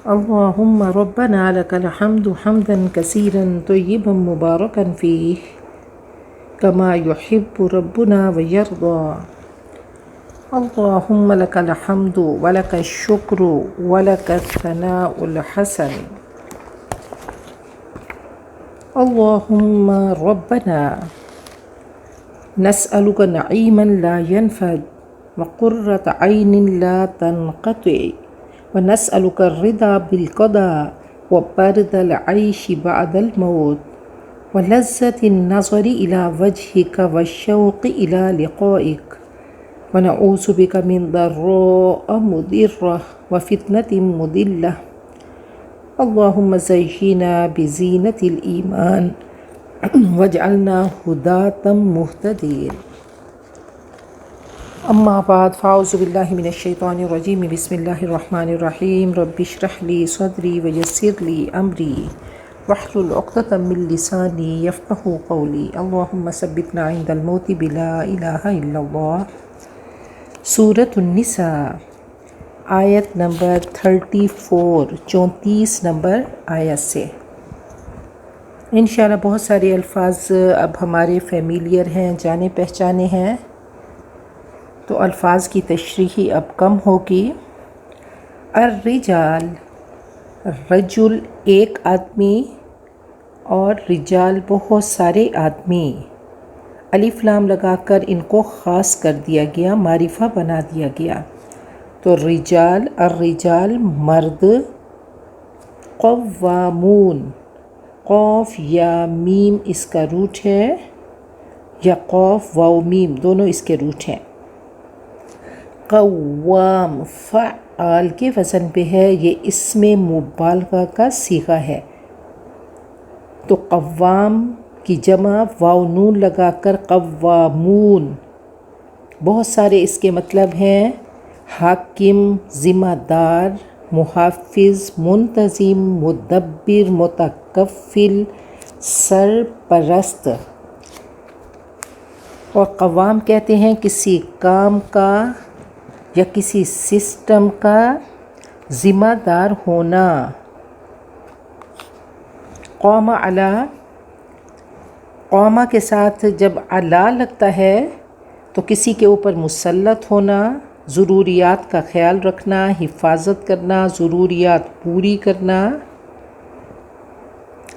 اللهم ربنا لك الحمد حمدا كثيرا طيبا مباركا فيه كما يحب ربنا ويرضى. اللهم لك الحمد ولك الشكر ولك الثناء الحسن. اللهم ربنا نسألك نعيما لا ينفد وقرة عين لا تنقطع، ونسألك الرضا بالقضاء وبرد العيش بعد الموت ولذة النظر إلى وجهك والشوق إلى لقائك، ونعوذ بك من ضراء مضرة وفتنة مضلة. اللهم زينا بزينة الإيمان واجعلنا هداة مهتدين. اما بعد فاعوذ باللہ من الشیطان الرجیم بسم اللہ الرحمن الرحیم رب اشرح لی صدری ویسر لی امری واحلل عقدۃ من لسانی یفقہوا قولی. اللہم ثبتنا عند الموت بلا الہ الا اللہ. سورۃ النساء آیت نمبر 34 34 نمبر آیت سے. انشاءاللہ بہت سارے الفاظ اب ہمارے فیملیئر ہیں، جانے پہچانے ہیں، تو الفاظ کی تشریحی اب کم ہوگی. الرجال، رجل ایک آدمی اور رجال بہت سارے آدمی. الف لام لگا کر ان کو خاص کر دیا گیا، معرفہ بنا دیا گیا. تو رجال، الرجال مرد. قوامون، قوف یا میم اس کا روٹ ہے، یا قوف واو میم دونوں اس کے روٹ ہیں. قوام فعال کے وزن پہ ہے، یہ اسم مبالغہ کا صیغہ ہے. تو قوام کی جمع واو نون لگا کر قوامون. بہت سارے اس کے مطلب ہیں: حاکم، ذمہ دار، محافظ، منتظم، مدبر، متکفل، سرپرست. اور قوام کہتے ہیں کسی کام کا یا کسی سسٹم کا ذمہ دار ہونا. قوم علی، قوم کے ساتھ جب علی لگتا ہے تو کسی کے اوپر مسلط ہونا، ضروریات کا خیال رکھنا، حفاظت کرنا، ضروریات پوری کرنا.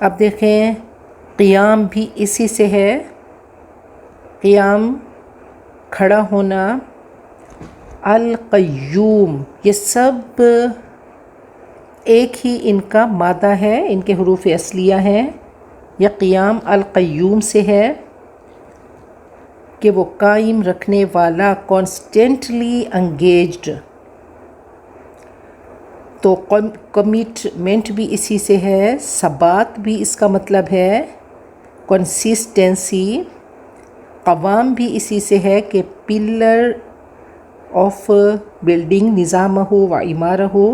اب دیکھیں قیام بھی اسی سے ہے. قیام کھڑا ہونا. القیوم، یہ سب ایک ہی ان کا مادہ ہے، ان کے حروف اصلیہ ہیں. یہ قیام القیوم سے ہے کہ وہ قائم رکھنے والا، کانسٹنٹلی انگیجڈ. تو کمٹمنٹ بھی اسی سے ہے. ثبات بھی اس کا مطلب ہے، کنسسٹنسی. قوام بھی اسی سے ہے کہ پلر آف بلڈنگ، نظام ہو و عمارہ ہو.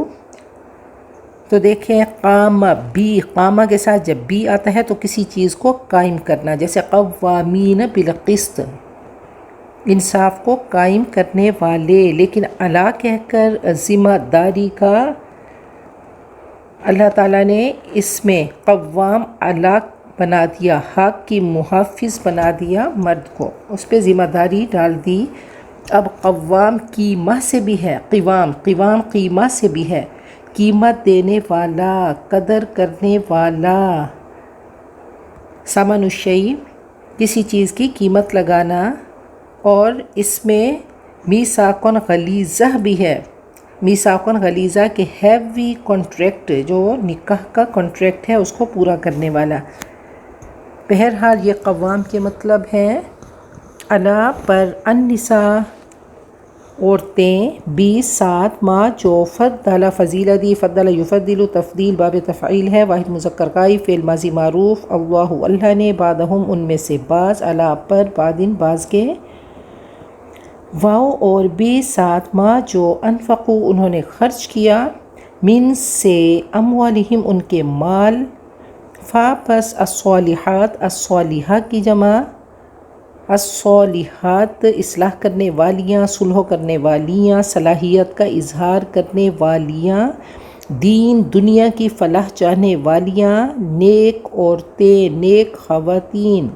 تو دیکھیں قام بی، قامہ کے ساتھ جب بی آتا ہے تو کسی چیز کو قائم کرنا، جیسے قوامین بالقسط، انصاف کو قائم کرنے والے. لیکن علی کہہ کر ذمہ داری کا اللہ تعالیٰ نے اس میں قوام علی بنا دیا، حاکم محافظ بنا دیا مرد کو، اس پہ ذمہ داری ڈال دی. اب قوام قیمہ سے بھی ہے، قوام قیمہ سے بھی ہے، قیمت دینے والا، قدر کرنے والا. ثمن الشیء، کسی چیز کی قیمت لگانا. اور اس میں میثاقٌ غلیظہ بھی ہے. میثاقٌ غلیظہ کے ہیوی کانٹریکٹ، جو نکاح کا کانٹریکٹ ہے اس کو پورا کرنے والا. بہرحال یہ قوام کے مطلب ہیں علی پر. النساء، عورتیں. 20 ما جو فضل فضیلت دی، فضل یفضل تفضیل باب تفعیل ہے، واحد مذکر غائب، فعل ماضی معروف. اللہ، اللہ نے، بعدہم ان میں سے بعض، علی پر، بعدن بعض کے. واو اور 20 ما جو انفقوا انہوں نے خرچ کیا، من سے، اموالہم ان کے مال. فا پس الصالحات، الصالحہ کی جمع، الصالحات اصلاح کرنے والیاں، صلح کرنے والیاں، صلاحیت کا اظہار کرنے والیاں. دین دنیا کی فلاح چاہنے والیاں، نیک عورتیں، نیک خواتین۔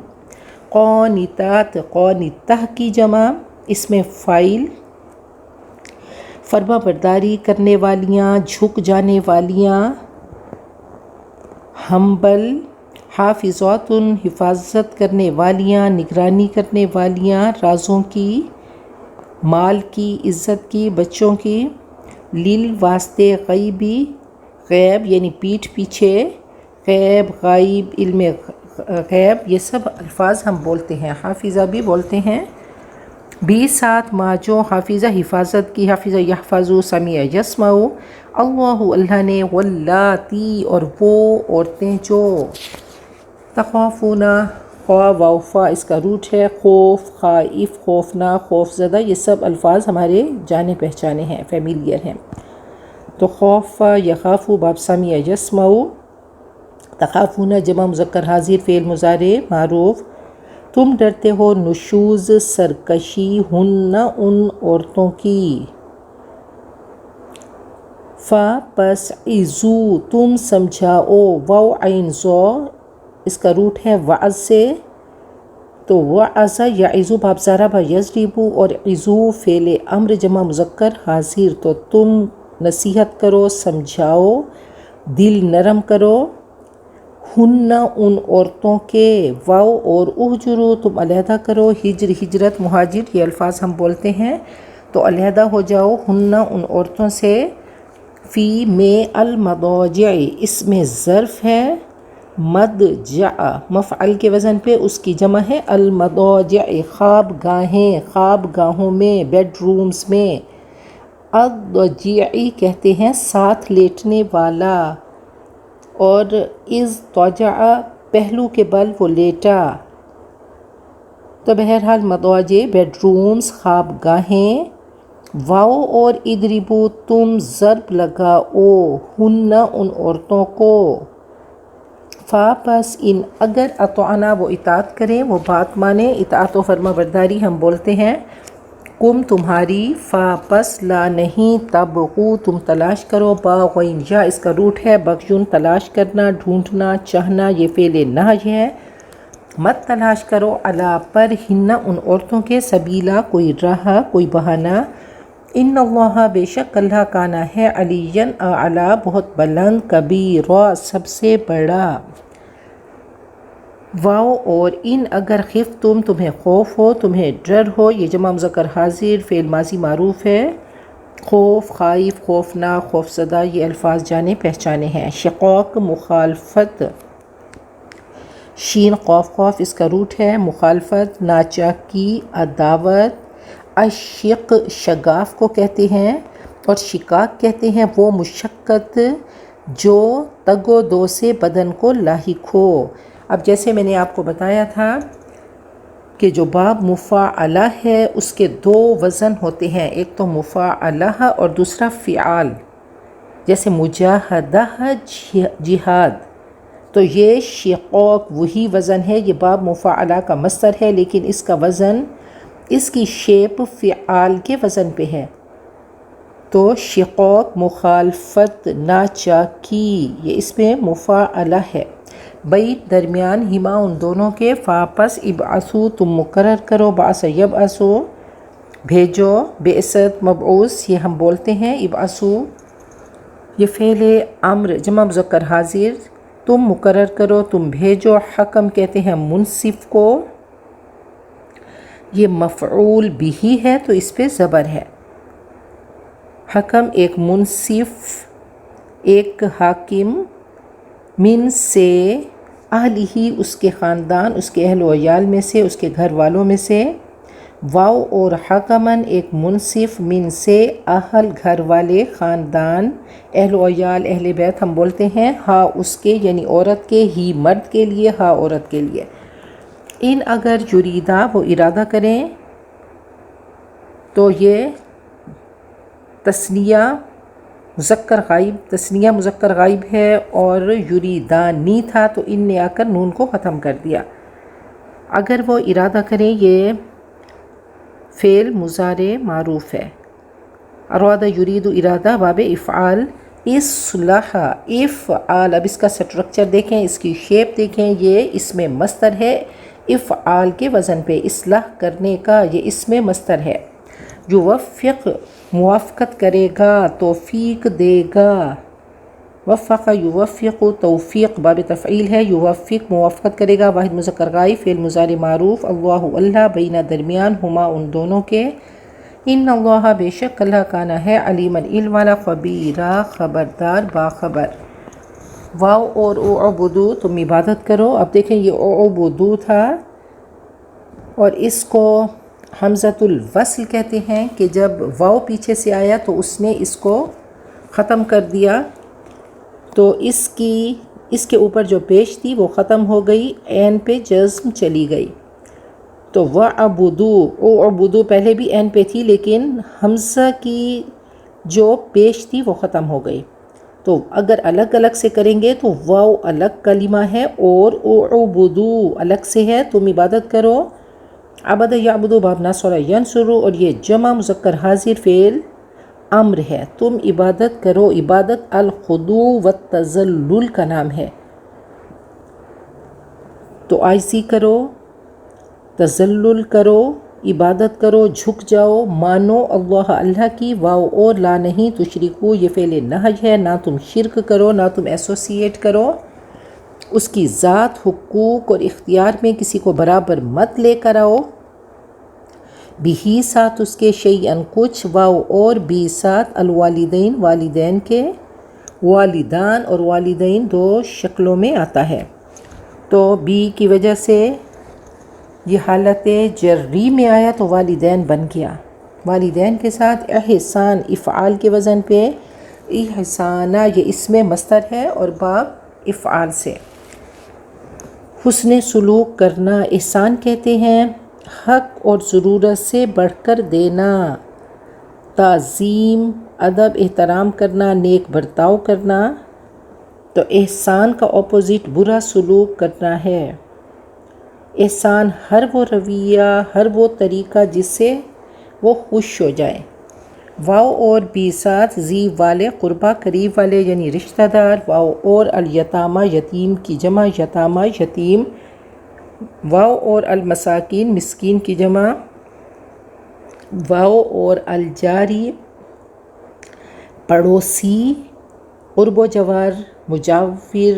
قانتات قانتہ کی جمع، اس میں فاعل، فرما برداری کرنے والیاں، جھک جانے والیاں، ہمبل۔ حافظات حفاظت کرنے والیاں، نگرانی کرنے والیاں، رازوں کی، مال کی، عزت کی، بچوں کی۔ واسطے غیبی، غیب یعنی پیٹھ پیچھے، غیب، غائب، علم غیب، یہ سب الفاظ ہم بولتے ہیں، حافظہ بھی بولتے ہیں۔ ساتھ ما جو حافظہ حفاظت کی، حافظہ یحفظو، سمیع یسمعو، اللہ نے، واللاتی اور وہ عورتیں جو، تخافونا، خوا واؤفا اس کا روٹ ہے، خوف، خائف، خوفنا، خوف زدہ، یہ سب الفاظ ہمارے جانے پہچانے ہیں، فیملیئر ہیں۔ تو خوف یخافو باب سمیع یسمعو، تخافونا جمع مذکر حاضر فعل مضارع معروف، تم ڈرتے ہو نشوز سرکشی، ہن ان عورتوں کی، پس عزو تم سمجھاؤ، واو عین زو اس کا روٹ ہے وعظ سے، تو وعظ یعظو باب ضرب یضربو، اور عزو فعل امر جمع مذکر حاضر، تو تم نصیحت کرو، سمجھاؤ، دل نرم کرو، ہن ان عورتوں کے، واو اور اہجرو تم علیحدہ کرو، ہجرت مہاجر، یہ الفاظ ہم بولتے ہیں، تو علیحدہ ہو جاؤ ہن ان عورتوں سے، فی میں المضاجع اس میں ظرف ہے، مضجع مفعل کے وزن پہ، اس کی جمع ہے المضاجع، خواب گاہیں، خواب گاہوں میں، بیڈ رومز میں۔ الضجیع کہتے ہیں ساتھ لیٹنے والا، اور اضطجع پہلو کے بل وہ لیٹا، تو بہرحال مضاجع بیڈ رومز، خواب گاہیں۔ واؤ اور اضربو تم ضرب لگاؤ، ہن ان عورتوں کو، پس ان اگر اطعنا وہ اطاعت کریں، وہ بات مانے، اطاعت و فرما برداری ہم بولتے ہیں، کم تمہاری، پس لا نہیں، تبغوا تم تلاش کرو، باغین یا اس کا روٹ ہے بغیون تلاش کرنا، ڈھونڈنا، چاہنا، یہ فعل نہی ہے، مت تلاش کرو، علی پر، ہن ان عورتوں کے، سبیلا کوئی راہ، کوئی بہانہ، ان اللہ بے شک اللہ کانا ہے، علیاً اعلیٰ بہت بلند، کبیرا سب سے بڑا۔ واؤ اور ان اگر خفتم تمہیں خوف ہو، تمہیں ڈر ہو، یہ جمع مذکر حاضر فعل ماضی معروف ہے، خوف، خائف، خوفناک، خوفزدہ، یہ الفاظ جانے پہچانے ہیں۔ شقاق مخالفت، شین قاف قاف اس کا روٹ ہے، مخالفت، ناچاکی، عداوت۔ الشق شگاف کو کہتے ہیں، اور شقاق کہتے ہیں وہ مشقت جو تگ و دو سے بدن کو لاحق ہو۔ اب جیسے میں نے آپ کو بتایا تھا کہ جو باب مفاعلہ ہے اس کے دو وزن ہوتے ہیں، ایک تو مفاعلہ اور دوسرا فعال، جیسے مجاہدہ، جہاد، تو یہ شقاق وہی وزن ہے، یہ باب مفاعلہ کا مصدر ہے، لیکن اس کا وزن، اس کی شیپ فعال کے وزن پہ ہے، تو شقاق مخالفت، ناچاکی، یہ اس میں مفاعلہ ہے۔ بیت درمیان، ہما ان دونوں کے، پس ابعثو تم مقرر کرو، بعث یبعثو بھیجو، بعثت مبعوث یہ ہم بولتے ہیں، ابعثو یہ فعل امر جمع مذکر حاضر، تم مقرر کرو، تم بھیجو، حکم کہتے ہیں منصف کو، یہ مفعول بھی ہے تو اس پہ زبر ہے، حکم ایک منصف، ایک حاکم، من سے، اہلہ اس کے خاندان، اس کے اہل و عیال میں سے، اس کے گھر والوں میں سے، واو اور حکمن ایک منصف، من سے اہل گھر والے، خاندان، اہل و عیال، اہل بیت ہم بولتے ہیں، ہا اس کے یعنی عورت کے، ہی مرد کے لیے، ہا عورت کے لیے۔ ان اگر یریدا وہ ارادہ کریں، تو یہ تثنیہ مذکر غائب، تثنیہ مذکر غائب ہے، اور یریدانی تھا تو ان نے آ کر نون کو ختم کر دیا۔ اگر وہ ارادہ کریں، یہ فعل مضارع معروف ہے، اراد یرید ارادہ باب افعال، اصلح افعال، اب اس کا سٹرکچر دیکھیں، اس کی شیپ دیکھیں، یہ اس میں مصدر ہے افعال کے وزن پہ، اصلاح کرنے کا یہ اس میں مصدر ہے۔ یوفق موافقت کرے گا، توفیق دے گا، وفق یوفق توفیق باب تفعیل ہے، یوفق موافقت کرے گا، واحد مذکر غائب، فعل مضارع معروف، اللہ اللہ بینہ درمیان، ہما ان دونوں کے، ان اللہ بے شک اللہ کانا ہے، علیما علم والا، خبیرا خبردار باخبر۔ واو اور اعبدو تم عبادت کرو، اب دیکھیں یہ اعبدو تھا اور اس کو حمزۃ الوصل کہتے ہیں کہ جب واو پیچھے سے آیا تو اس نے اس کو ختم کر دیا، تو اس کے اوپر جو پیش تھی وہ ختم ہو گئی، عین پہ جزم چلی گئی، تو وعبدو اعبدو پہلے بھی عین پہ تھی لیکن حمزہ کی جو پیش تھی وہ ختم ہو گئی، تو اگر الگ الگ سے کریں گے تو واو الگ کلمہ ہے اور اعبدو الگ سے ہے، تم عبادت کرو، عبد یعبدو باب نصر ینصرو، اور یہ جمع مذکر حاضر فعل امر ہے، تم عبادت کرو، عبادت الخضوع والتذلل کا نام ہے، تو عاجزی کرو، تذلل کرو، عبادت کرو، جھک جاؤ، مانو اللہ اللہ کی، واو اور لا نہیں، تشرکو یہ فعل نہی ہے، نہ تم شرک کرو، نہ تم ایسوسیٹ کرو، اس کی ذات، حقوق اور اختیار میں کسی کو برابر مت لے کر آؤ، بھی ساتھ اس کے، شیئن کچھ، واو اور بھی ساتھ، الوالدین والدین کے، والدان اور والدین دو شکلوں میں آتا ہے، تو بھی کی وجہ سے یہ حالت جری میں آیا تو والدین بن گیا، والدین کے ساتھ احسان افعال کے وزن پہ، احسانہ یہ اس میں مصدر ہے اور باب افعال سے، حسن سلوک کرنا احسان کہتے ہیں، حق اور ضرورت سے بڑھ کر دینا، تعظیم ادب احترام کرنا، نیک برتاؤ کرنا، تو احسان کا اپوزٹ برا سلوک کرنا ہے، احسان ہر وہ رویہ، ہر وہ طریقہ جس سے وہ خوش ہو جائے، واو اور بھی ساتھ، ذی والے قربا قریب والے یعنی رشتہ دار، واو اور الیتامہ یتیم کی جمع، یتامہ یتیم، واو اور المساکین مسکین کی جمع، واو اور الجاری پڑوسی، قرب و جوار مجاور،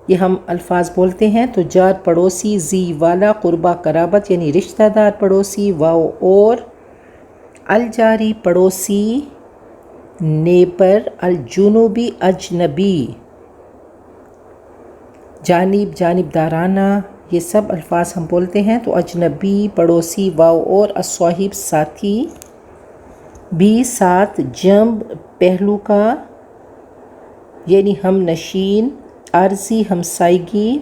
یہ ہم الفاظ بولتے ہیں تو جار پڑوسی، ذی والا قربا قرابت یعنی رشتہ دار پڑوسی، واو اور الجاری پڑوسی، نیبر، الجنوبی اجنبی، جانب جانبدارانہ، یہ سب الفاظ ہم بولتے ہیں تو اجنبی پڑوسی، واو اور الصاحب ساتھی، بھی ساتھ جنب پہلو کا یعنی ہم نشین، عارضی ہمسائیگی،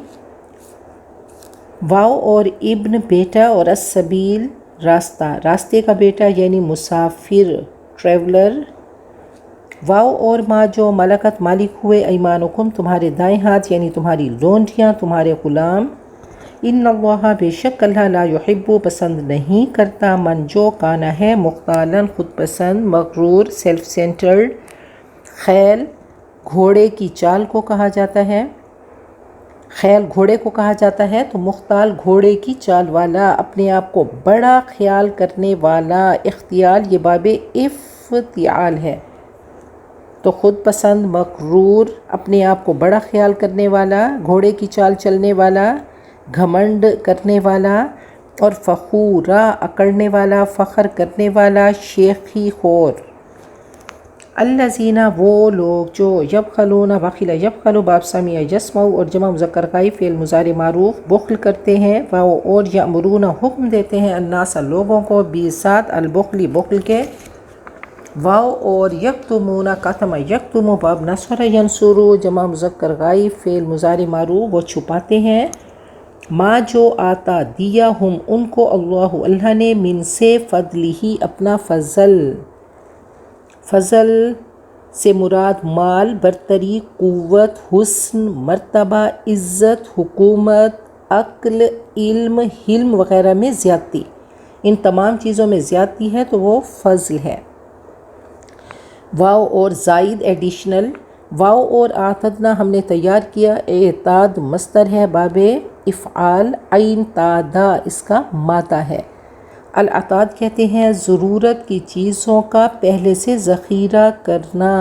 واو اور ابن بیٹا اور السبیل راستہ، راستے کا بیٹا یعنی مسافر ٹریولر، واو اور ما جو ملکت مالک ہوئے، ایمانکم تمہارے دائیں ہاتھ یعنی تمہاری لونڈیاں، تمہارے غلام، ان اللہ بے شک اللہ لا یحب پسند نہیں کرتا، من جو کانا ہے، مختالاً خود پسند، مغرور سیلف سینٹرڈ، خیل گھوڑے کی چال کو کہا جاتا ہے، خیل گھوڑے کو کہا جاتا ہے تو مختال گھوڑے کی چال والا، اپنے آپ کو بڑا خیال کرنے والا، اختیال یہ باب افتعال ہے، تو خود پسند، مغرور اپنے آپ کو بڑا خیال کرنے والا، گھوڑے کی چال چلنے والا، گھمنڈ کرنے والا، اور فخورا اکڑنے والا، فخر کرنے والا، شیخی خور، الذین وہ لوگ جو یبخلون بخل یبخل باب سمع یسمع اور جمع مذکر غائب فعل مضارع معروف بخل کرتے ہیں، واو اور یامرون حکم دیتے ہیں، الناس لوگوں کو، بھی ساتھ البخل بخل کے، واو اور یکتمون کتم یکتم باب نصر ینصر جمع مذکر غائب فعل مضارع معروف وہ چھپاتے ہیں، ما جو آتا دیا ہم ان کو، اللہ اللہ نے، من سے فضل ہی اپنا فضل، فضل سے مراد مال، برتری، قوت، حسن، مرتبہ، عزت، حکومت، عقل، علم، حلم وغیرہ میں زیادتی، ان تمام چیزوں میں زیادتی ہے تو وہ فضل ہے، واو اور زائد ایڈیشنل، واو اور اعتدنا ہم نے تیار کیا، اعتاد مصدر ہے باب افعال، عین تادا اس کا مادہ ہے۔ العتاد کہتے ہیں ضرورت کی چیزوں کا پہلے سے ذخیرہ کرنا۔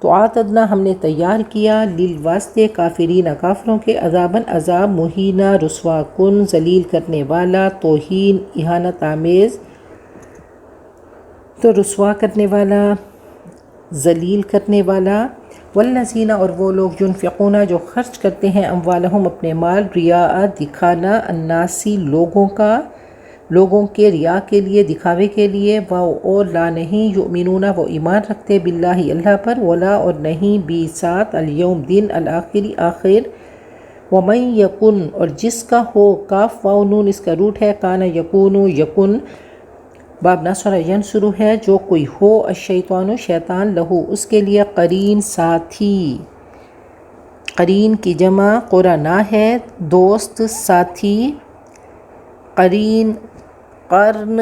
تو اعتدنا ہم نے تیار کیا، للواسطے کافرین کافروں کے، عذاباً عذاب، مہینہ رسوا کن ذلیل کرنے والا، توہین اہانت آمیز، تو رسوا کرنے والا، ذلیل کرنے والا، والذین اور وہ لوگ ینفقون جو خرچ کرتے ہیں، اموالہم اپنے مال، ریاء دکھانا، الناسی لوگوں کے ریا کے لیے، دکھاوے کے لیے، اور لا نہیں، یؤمنون وہ ایمان رکھتے، باللہ اللہ پر، ولا اور نہیں، بھی ساتھ، الیوم دن، الآخری آخر، ومن یکن اور جس کا ہو، کاف واو نون اس کا روٹ ہے، کان یکون یکن، باب نصر ینصر ہے، جو کوئی ہو، الشیطان شیطان، لہو اس کے لیے، قرین ساتھی، قرین کی جمع قرنا ہے، دوست ساتھی، قرین قرن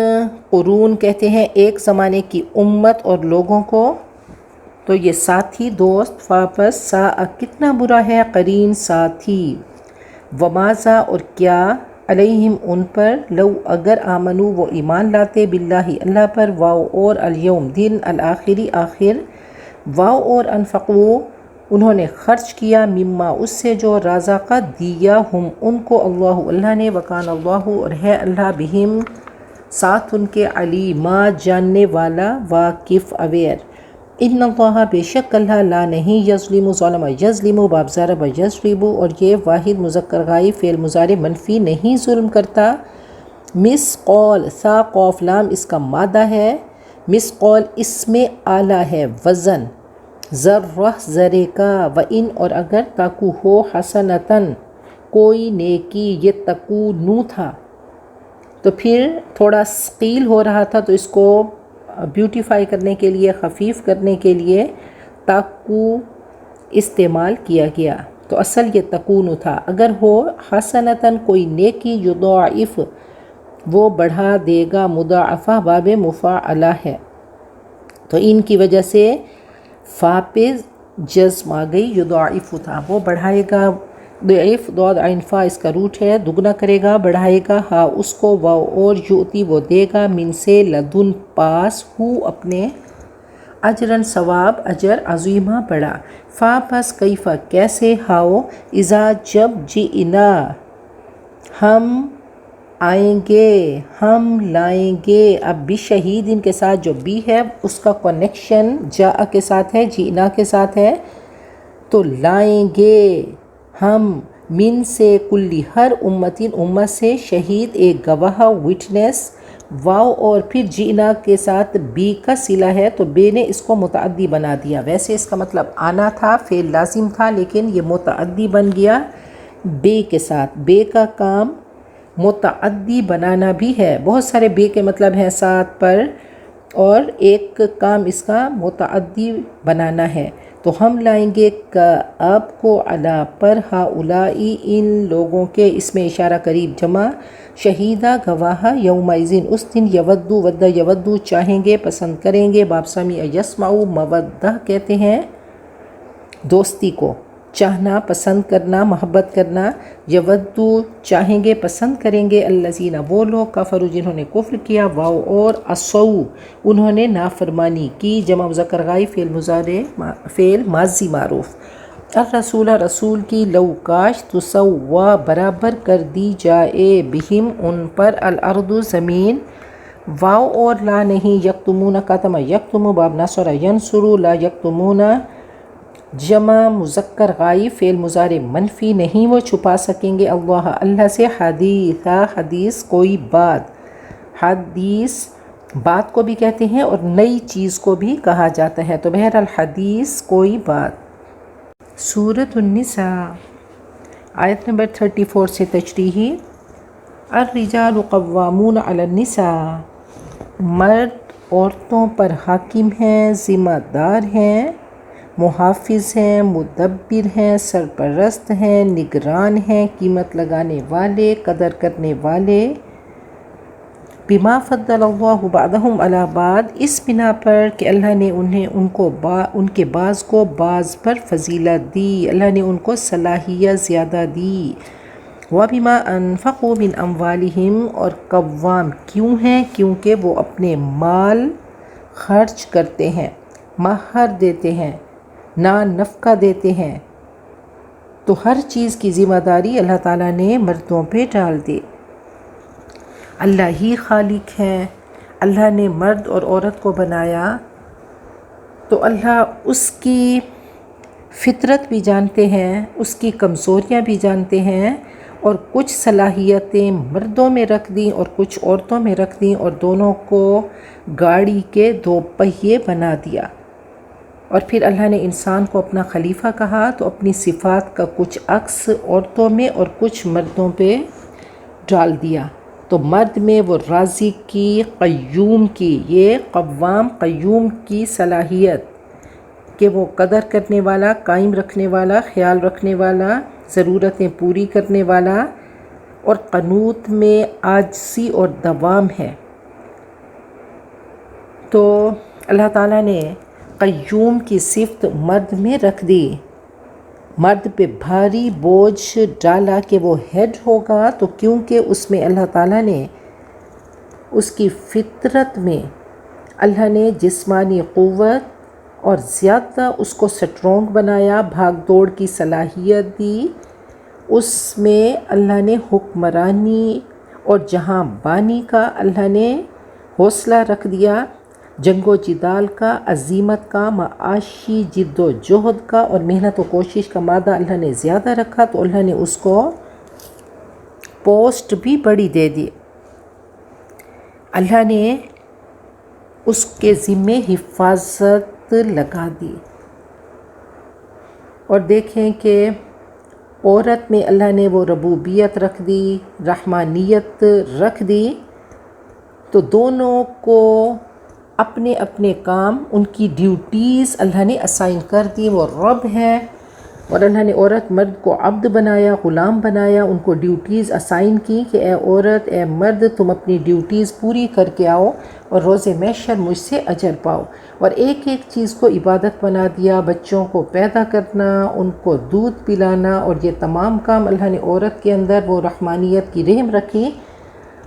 قرون کہتے ہیں ایک زمانے کی امت اور لوگوں کو، تو یہ ساتھی دوست، واپس سا کتنا برا ہے، قرین ساتھی، ومازا اور کیا، علیہم ان پر، لو اگر آمنو وہ ایمان لاتے، باللہ اللہ پر، واو اور الیوم دن، الآخری آخر، واو اور انفقو انہوں نے خرچ کیا، مما اس سے جو رازقہ دیا ہم ان کو، اللہ نے، وکان اللہ اور ہے اللہ بہم ساتھ ان کے، علیما جاننے والا، واقف اویئر، ان اللہ بے شک اللہ، لا نہیں، یظلم ظلم یظلم، باب ضرب یضرب اور یہ واحد مذکر غائب فعل مضارع منفی نہیں ظلم کرتا، مثقال سا قوف لام اس کا مادہ ہے، مثقال اسم اعلیٰ ہے، وزن، ذرہ ذرے کا، و ان اور اگر، تاکو ہو، حسنتاً کوئی نیکی، یہ تکو نو تھا تو پھر تھوڑا ثقیل ہو رہا تھا، تو اس کو بیوٹیفائی کرنے کے لیے، خفیف کرنے کے لیے تاکو استعمال کیا گیا، تو اصل یہ تکون تھا، اگر ہو، حسنتاً کوئی نیکی، یضاعف وہ بڑھا دے گا، مضاعفہ باب مفاعلہ ہے، تو ان کی وجہ سے فا پہ جزم آ گئی، یضاعف تھا، وہ بڑھائے گا، ضعیف ضاد عین فا اس کا روٹ ہے، دگنا کرے گا، بڑھائے گا، ہا اس کو، واو اور، یؤتی وہ دے گا، من سے، لدن پاس، ہو اپنے، اجرن ثواب، اجر، عظیمہ بڑا، فا پس کیفا کیسے، ہاؤ، اذا جب، جئنا ہم آئیں گے، ہم لائیں گے، اب بھی شہید ان کے ساتھ جو بھی ہے اس کا کنیکشن جا کے ساتھ ہے، جئنا کے ساتھ ہے، تو لائیں گے ہم، من سے، کلی ہر امتن امت سے، شہید ایک گواہ، وٹنس، واو اور پھر جئنا کے ساتھ بی کا صلہ ہے، تو بے نے اس کو متعدی بنا دیا، ویسے اس کا مطلب آنا تھا، فعل لازم تھا، لیکن یہ متعدی بن گیا بے کے ساتھ، بے کا کام متعدی بنانا بھی ہے، بہت سارے بے کے مطلب ہیں ساتھ پر، اور ایک کام اس کا متعدی بنانا ہے، تو ہم لائیں گے آپ کو، علا پر، ہاؤلائی ان لوگوں کے، اس میں اشارہ قریب جمع، شہیدہ گواہ، یومئذ اس دن، یودو ود یودو چاہیں گے، پسند کریں گے، باب سمع یسمع، مودہ کہتے ہیں دوستی کو، چاہنا، پسند کرنا، محبت کرنا، یودو چاہیں گے، پسند کریں گے، الذین وہ لوگ، کفروا جنہوں نے کفر کیا، واو اور، عصوا انہوں نے نافرمانی کی، جمع مذکر غائب فعل ماضی معروف، الرسول رسول کی، لو کاش، تسوا برابر کر دی جائے، بہم ان پر، الارض زمین، واو اور لا نہیں، یکتمون کتم یکتم، باب نصر ینصر، لا یکتمون جمع مذکر غائب فعل مضارع منفی، نہیں وہ چھپا سکیں گے، اللہ سے، حدیثہ حدیث کوئی بات، حدیث بات کو بھی کہتے ہیں اور نئی چیز کو بھی کہا جاتا ہے، تو بہرحال حدیث کوئی بات۔ سورۃ النساء آیت نمبر 34 سے تشریحی، الرجال قوامون علی النساء، مرد عورتوں پر حاکم ہیں، ذمہ دار ہیں، محافظ ہیں، مدبر ہیں، سرپرست ہیں، نگران ہیں، قیمت لگانے والے، قدر کرنے والے، بما فضل اللہ بعضهم علی بعض، اس بنا پر کہ اللہ نے ان کے بعض کو بعض پر فضیلت دی، اللہ نے ان کو صلاحیت زیادہ دی۔ وَبِمَا أَنفَقُوا مِنْ أَمْوَالِهِمْ، اور قوام کیوں ہیں؟ کیونکہ وہ اپنے مال خرچ کرتے ہیں، مہر دیتے ہیں، نفقہ دیتے ہیں، تو ہر چیز کی ذمہ داری اللہ تعالیٰ نے مردوں پہ ڈال دی۔ اللہ ہی خالق ہے، اللہ نے مرد اور عورت کو بنایا، تو اللہ اس کی فطرت بھی جانتے ہیں، اس کی کمزوریاں بھی جانتے ہیں، اور کچھ صلاحیتیں مردوں میں رکھ دیں اور کچھ عورتوں میں رکھ دیں، اور دونوں کو گاڑی کے دو پہیے بنا دیا۔ اور پھر اللہ نے انسان کو اپنا خلیفہ کہا، تو اپنی صفات کا کچھ عکس عورتوں میں اور کچھ مردوں پہ ڈال دیا۔ تو مرد میں وہ رازق کی، قیوم کی، یہ قوام قیوم کی صلاحیت کہ وہ قدر کرنے والا، قائم رکھنے والا، خیال رکھنے والا، ضرورتیں پوری کرنے والا، اور قنوت میں عاجزی اور دوام ہے۔ تو اللہ تعالیٰ نے قیوم کی صفت مرد میں رکھ دی، مرد پہ بھاری بوجھ ڈالا کہ وہ ہیڈ ہوگا، تو کیونکہ اس میں اللہ تعالیٰ نے اس کی فطرت میں اللہ نے جسمانی قوت اور زیادہ اس کو سٹرونگ بنایا، بھاگ دوڑ کی صلاحیت دی، اس میں اللہ نے حکمرانی اور جہاں بانی کا اللہ نے حوصلہ رکھ دیا، جنگ و جدال کا، عزیمت کا، معاشی جد و جہد کا اور محنت و کوشش کا مادہ اللہ نے زیادہ رکھا، تو اللہ نے اس کو پوسٹ بھی بڑی دے دی۔ اللہ نے اس کے ذمے حفاظت لگا دی۔ اور دیکھیں کہ عورت میں اللہ نے وہ ربوبیت رکھ دی، رحمانیت رکھ دی، تو دونوں کو اپنے اپنے کام، ان کی ڈیوٹیز اللہ نے اسائن کر دی۔ وہ رب ہے، اور اللہ نے عورت مرد کو عبد بنایا، غلام بنایا، ان کو ڈیوٹیز اسائن کی کہ اے عورت، اے مرد، تم اپنی ڈیوٹیز پوری کر کے آؤ اور روز محشر مجھ سے اجر پاؤ۔ اور ایک ایک چیز کو عبادت بنا دیا، بچوں کو پیدا کرنا، ان کو دودھ پلانا، اور یہ تمام کام اللہ نے عورت کے اندر وہ رحمانیت کی رحم رکھی۔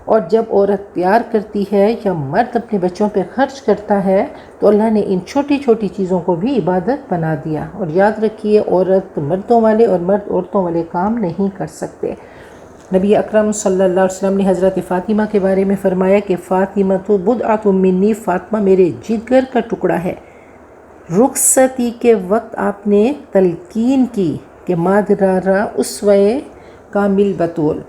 اور جب عورت پیار کرتی ہے یا مرد اپنے بچوں پہ خرچ کرتا ہے، تو اللہ نے ان چھوٹی چھوٹی چیزوں کو بھی عبادت بنا دیا۔ اور یاد رکھیے، عورت مردوں والے اور مرد عورتوں والے کام نہیں کر سکتے۔ نبی اکرم صلی اللہ علیہ وسلم نے حضرت فاطمہ کے بارے میں فرمایا کہ فاطمۃ بضعۃ منی، فاطمہ میرے جگر کا ٹکڑا ہے۔ رخصتی کے وقت آپ نے تلقین کی کہ مادرارہ اسوہ کامل بطول،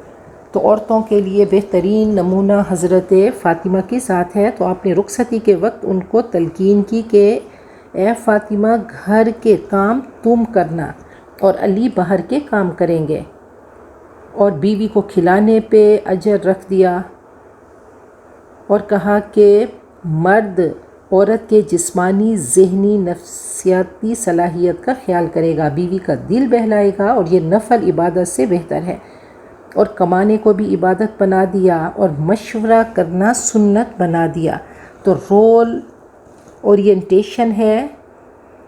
تو عورتوں کے لیے بہترین نمونہ حضرت فاطمہ کے ساتھ ہے، تو آپ نے رخصتی کے وقت ان کو تلقین کی کہ اے فاطمہ، گھر کے کام تم کرنا اور علی باہر کے کام کریں گے، اور بیوی کو کھلانے پہ اجر رکھ دیا، اور کہا کہ مرد عورت کے جسمانی، ذہنی، نفسیاتی صلاحیت کا خیال کرے گا، بیوی کا دل بہلائے گا، اور یہ نفل عبادت سے بہتر ہے، اور کمانے کو بھی عبادت بنا دیا، اور مشورہ کرنا سنت بنا دیا۔ تو رول اورینٹیشن ہے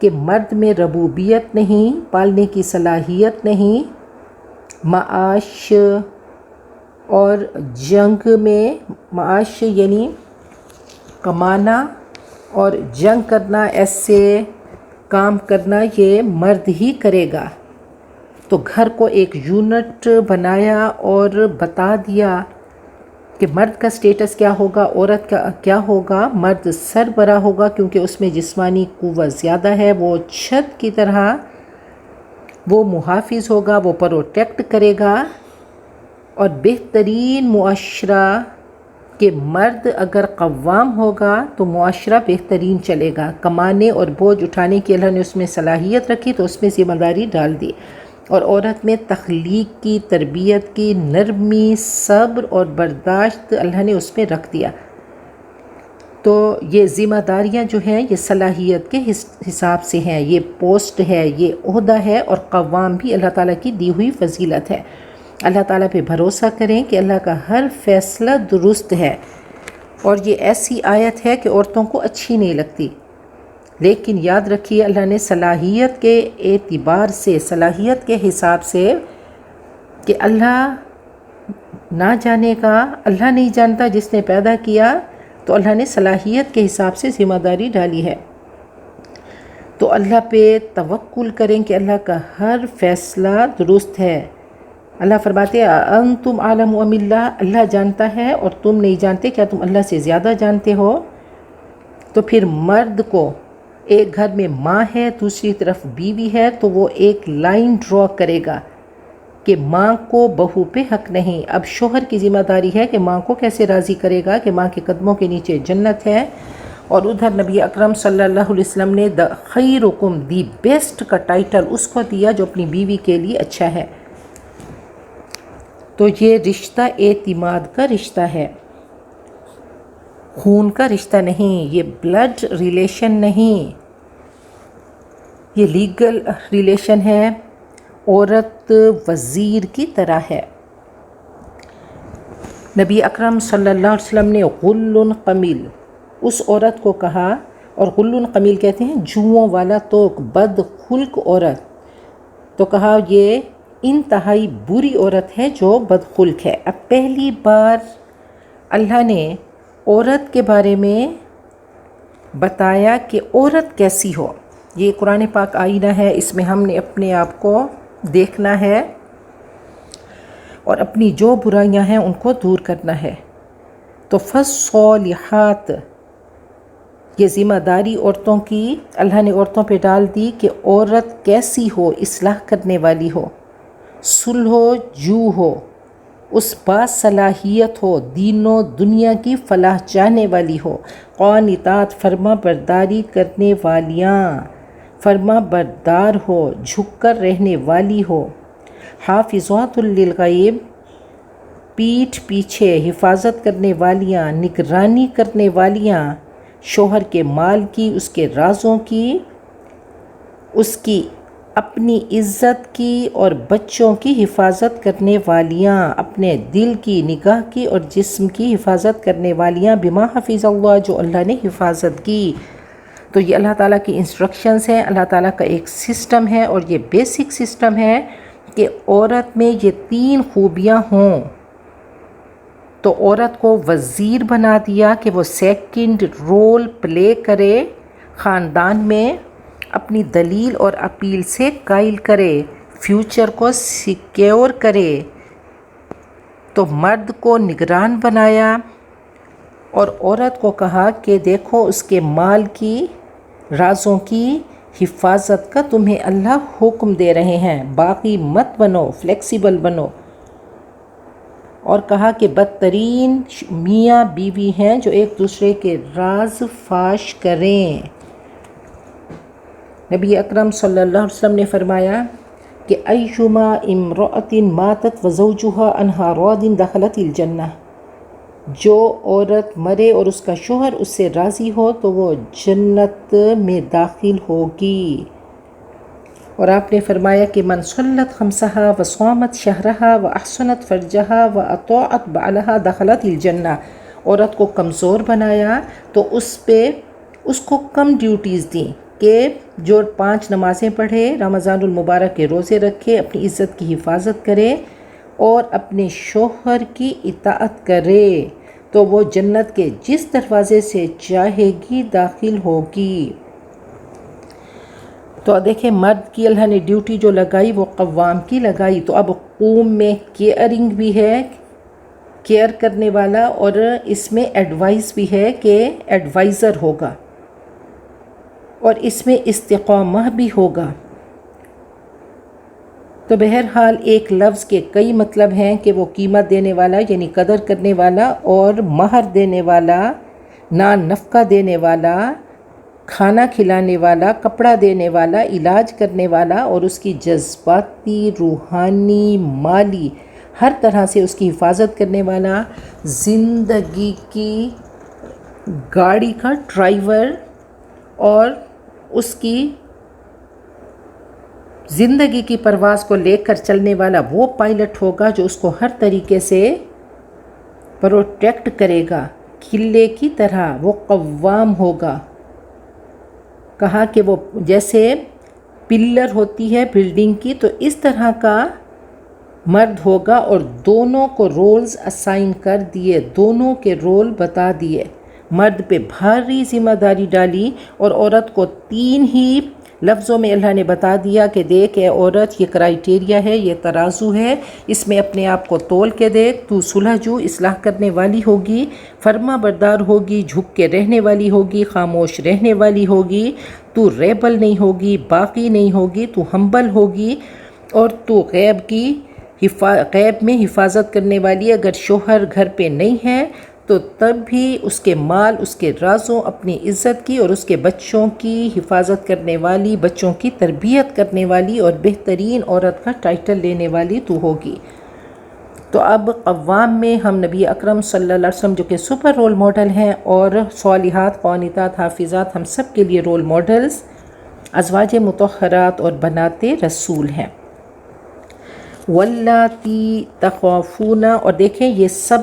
کہ مرد میں ربوبیت نہیں، پالنے کی صلاحیت نہیں، معاش اور جنگ میں، معاش یعنی کمانا اور جنگ کرنا، ایسے کام کرنا یہ مرد ہی کرے گا۔ تو گھر کو ایک یونٹ بنایا اور بتا دیا کہ مرد کا سٹیٹس کیا ہوگا، عورت کا کیا ہوگا۔ مرد سربراہ ہوگا کیونکہ اس میں جسمانی قوت زیادہ ہے، وہ چھت کی طرح وہ محافظ ہوگا، وہ پروٹیکٹ کرے گا، اور بہترین معاشرہ کہ مرد اگر قوام ہوگا تو معاشرہ بہترین چلے گا۔ کمانے اور بوجھ اٹھانے کی اللہ نے اس میں صلاحیت رکھی، تو اس میں ذمہ داری ڈال دی، اور عورت میں تخلیق کی، تربیت کی، نرمی، صبر اور برداشت اللہ نے اس میں رکھ دیا۔ تو یہ ذمہ داریاں جو ہیں یہ صلاحیت کے حساب سے ہیں، یہ پوسٹ ہے، یہ عہدہ ہے، اور قوام بھی اللہ تعالیٰ کی دی ہوئی فضیلت ہے۔ اللہ تعالیٰ پہ بھروسہ کریں کہ اللہ کا ہر فیصلہ درست ہے۔ اور یہ ایسی آیت ہے کہ عورتوں کو اچھی نہیں لگتی، لیکن یاد رکھیے اللہ نے صلاحیت کے اعتبار سے، صلاحیت کے حساب سے، کہ اللہ نہ جانے کا، اللہ نہیں جانتا جس نے پیدا کیا، تو اللہ نے صلاحیت کے حساب سے ذمہ داری ڈالی ہے۔ تو اللہ پہ توکل کریں کہ اللہ کا ہر فیصلہ درست ہے۔ اللہ فرماتے ہیں انتم عالم ام اللہ، اللہ جانتا ہے اور تم نہیں جانتے، کیا تم اللہ سے زیادہ جانتے ہو؟ تو پھر مرد کو، ایک گھر میں ماں ہے، دوسری طرف بیوی ہے، تو وہ ایک لائن ڈرا کرے گا کہ ماں کو بہو پہ حق نہیں۔ اب شوہر کی ذمہ داری ہے کہ ماں کو کیسے راضی کرے گا کہ ماں کے قدموں کے نیچے جنت ہے، اور ادھر نبی اکرم صلی اللہ علیہ وسلم نے خیرکم، دی بیسٹ کا ٹائٹل اس کو دیا جو اپنی بیوی کے لیے اچھا ہے۔ تو یہ رشتہ اعتماد کا رشتہ ہے، خون کا رشتہ نہیں، یہ بلڈ ریلیشن نہیں، یہ لیگل ریلیشن ہے، عورت وزیر کی طرح ہے۔ نبی اکرم صلی اللہ علیہ وسلم نے غل قمیل اس عورت کو کہا، اور غل قمیل کہتے ہیں جوؤں والا توک، بد خلق عورت، تو کہا یہ انتہائی بری عورت ہے جو بد خلق ہے۔ اب پہلی بار اللہ نے عورت کے بارے میں بتایا کہ عورت کیسی ہو۔ یہ قرآن پاک آئینہ ہے، اس میں ہم نے اپنے آپ کو دیکھنا ہے اور اپنی جو برائیاں ہیں ان کو دور کرنا ہے۔ تو فالصالحات، یہ ذمہ داری عورتوں کی اللہ نے عورتوں پہ ڈال دی کہ عورت کیسی ہو، اصلاح کرنے والی ہو، صلح و جو ہو، اس باصلاحیت ہو، دین و دنیا کی فلاح چاہنے والی ہو، قانتات، فرما برداری کرنے والیاں، فرما بردار ہو، جھک کر رہنے والی ہو، حافظات للغیب، پیٹھ پیچھے حفاظت کرنے والیاں، نگرانی کرنے والیاں، شوہر کے مال کی، اس کے رازوں کی، اس کی اپنی عزت کی اور بچوں کی حفاظت کرنے والیاں، اپنے دل کی، نگاہ کی اور جسم کی حفاظت کرنے والیاں، بما حفظ اللہ، جو اللہ نے حفاظت کی۔ تو یہ اللہ تعالیٰ کی انسٹرکشنز ہیں، اللہ تعالیٰ کا ایک سسٹم ہے، اور یہ بیسک سسٹم ہے کہ عورت میں یہ 3 خوبیاں ہوں۔ تو عورت کو وزیر بنا دیا کہ وہ سیکنڈ رول پلے کرے، خاندان میں اپنی دلیل اور اپیل سے قائل کرے، فیوچر کو سیکیور کرے۔ تو مرد کو نگران بنایا اور عورت کو کہا کہ دیکھو اس کے مال کی، رازوں کی حفاظت کا تمہیں اللہ حکم دے رہے ہیں، باقی مت بنو، فلیکسیبل بنو۔ اور کہا کہ بدترین میاں بیوی ہیں جو ایک دوسرے کے راز فاش کریں۔ نبی اکرم صلی اللہ علیہ وسلم نے فرمایا کہ ایما امرأۃ ماتت وزوجها عنہا راض دخلت الجنہ، جو عورت مرے اور اس کا شوہر اس سے راضی ہو تو وہ جنت میں داخل ہوگی۔ اور آپ نے فرمایا کہ من صلت خمسہا وصامت شہرہا واحسنت فرجہا واطاعت بعلہا دخلت الجنہ، عورت کو کمزور بنایا تو اس کو کم ڈیوٹیز دیں کہ جو 5 نمازیں پڑھے، رمضان المبارک کے روزے رکھے، اپنی عزت کی حفاظت کرے اور اپنے شوہر کی اطاعت کرے، تو وہ جنت کے جس دروازے سے چاہے گی داخل ہوگی۔ تو دیکھیں مرد کی اللہ نے ڈیوٹی جو لگائی وہ قوام کی لگائی، تو اب قوم میں کیئرنگ بھی ہے، کیئر کرنے والا، اور اس میں ایڈوائز بھی ہے کہ ایڈوائزر ہوگا، اور اس میں استقامہ بھی ہوگا۔ تو بہرحال ایک لفظ کے کئی مطلب ہیں کہ وہ قیمت دینے والا یعنی قدر کرنے والا، اور مہر دینے والا، نان نفقہ دینے والا، کھانا کھلانے والا، کپڑا دینے والا، علاج کرنے والا، اور اس کی جذباتی، روحانی، مالی ہر طرح سے اس کی حفاظت کرنے والا، زندگی کی گاڑی کا ڈرائیور اور اس کی زندگی کی پرواز کو لے کر چلنے والا وہ پائلٹ ہوگا جو اس کو ہر طریقے سے پروٹیکٹ کرے گا، قلعے کی طرح وہ قوام ہوگا. کہا کہ وہ جیسے پلر ہوتی ہے بلڈنگ کی تو اس طرح کا مرد ہوگا. اور دونوں کو رولز اسائن کر دیے، دونوں کے رول بتا دیے. مرد پہ بھاری ذمہ داری ڈالی اور عورت کو 3 ہی لفظوں میں اللہ نے بتا دیا کہ دیکھ اے عورت، یہ کرائیٹیریا ہے، یہ ترازو ہے، اس میں اپنے آپ کو تول کے دیکھ. تو صلح جو، اصلاح کرنے والی ہوگی، فرما بردار ہوگی، جھک کے رہنے والی ہوگی، خاموش رہنے والی ہوگی. تو ریبل نہیں ہوگی، باقی نہیں ہوگی، تو ہمبل ہوگی. اور تو غیب میں حفاظت کرنے والی. اگر شوہر گھر پہ نہیں ہے تو تب بھی اس کے مال، اس کے رازوں، اپنی عزت کی اور اس کے بچوں کی حفاظت کرنے والی، بچوں کی تربیت کرنے والی اور بہترین عورت کا ٹائٹل لینے والی تو ہوگی. تو اب قوام میں ہم نبی اکرم صلی اللہ علیہ وسلم جو کہ سپر رول ماڈل ہیں، اور صالحات، قانتات، حافظات ہم سب کے لیے رول ماڈلز، ازواج مطہرات اور بنات رسول ہیں. واللاتی تخافون، اور دیکھیں یہ سب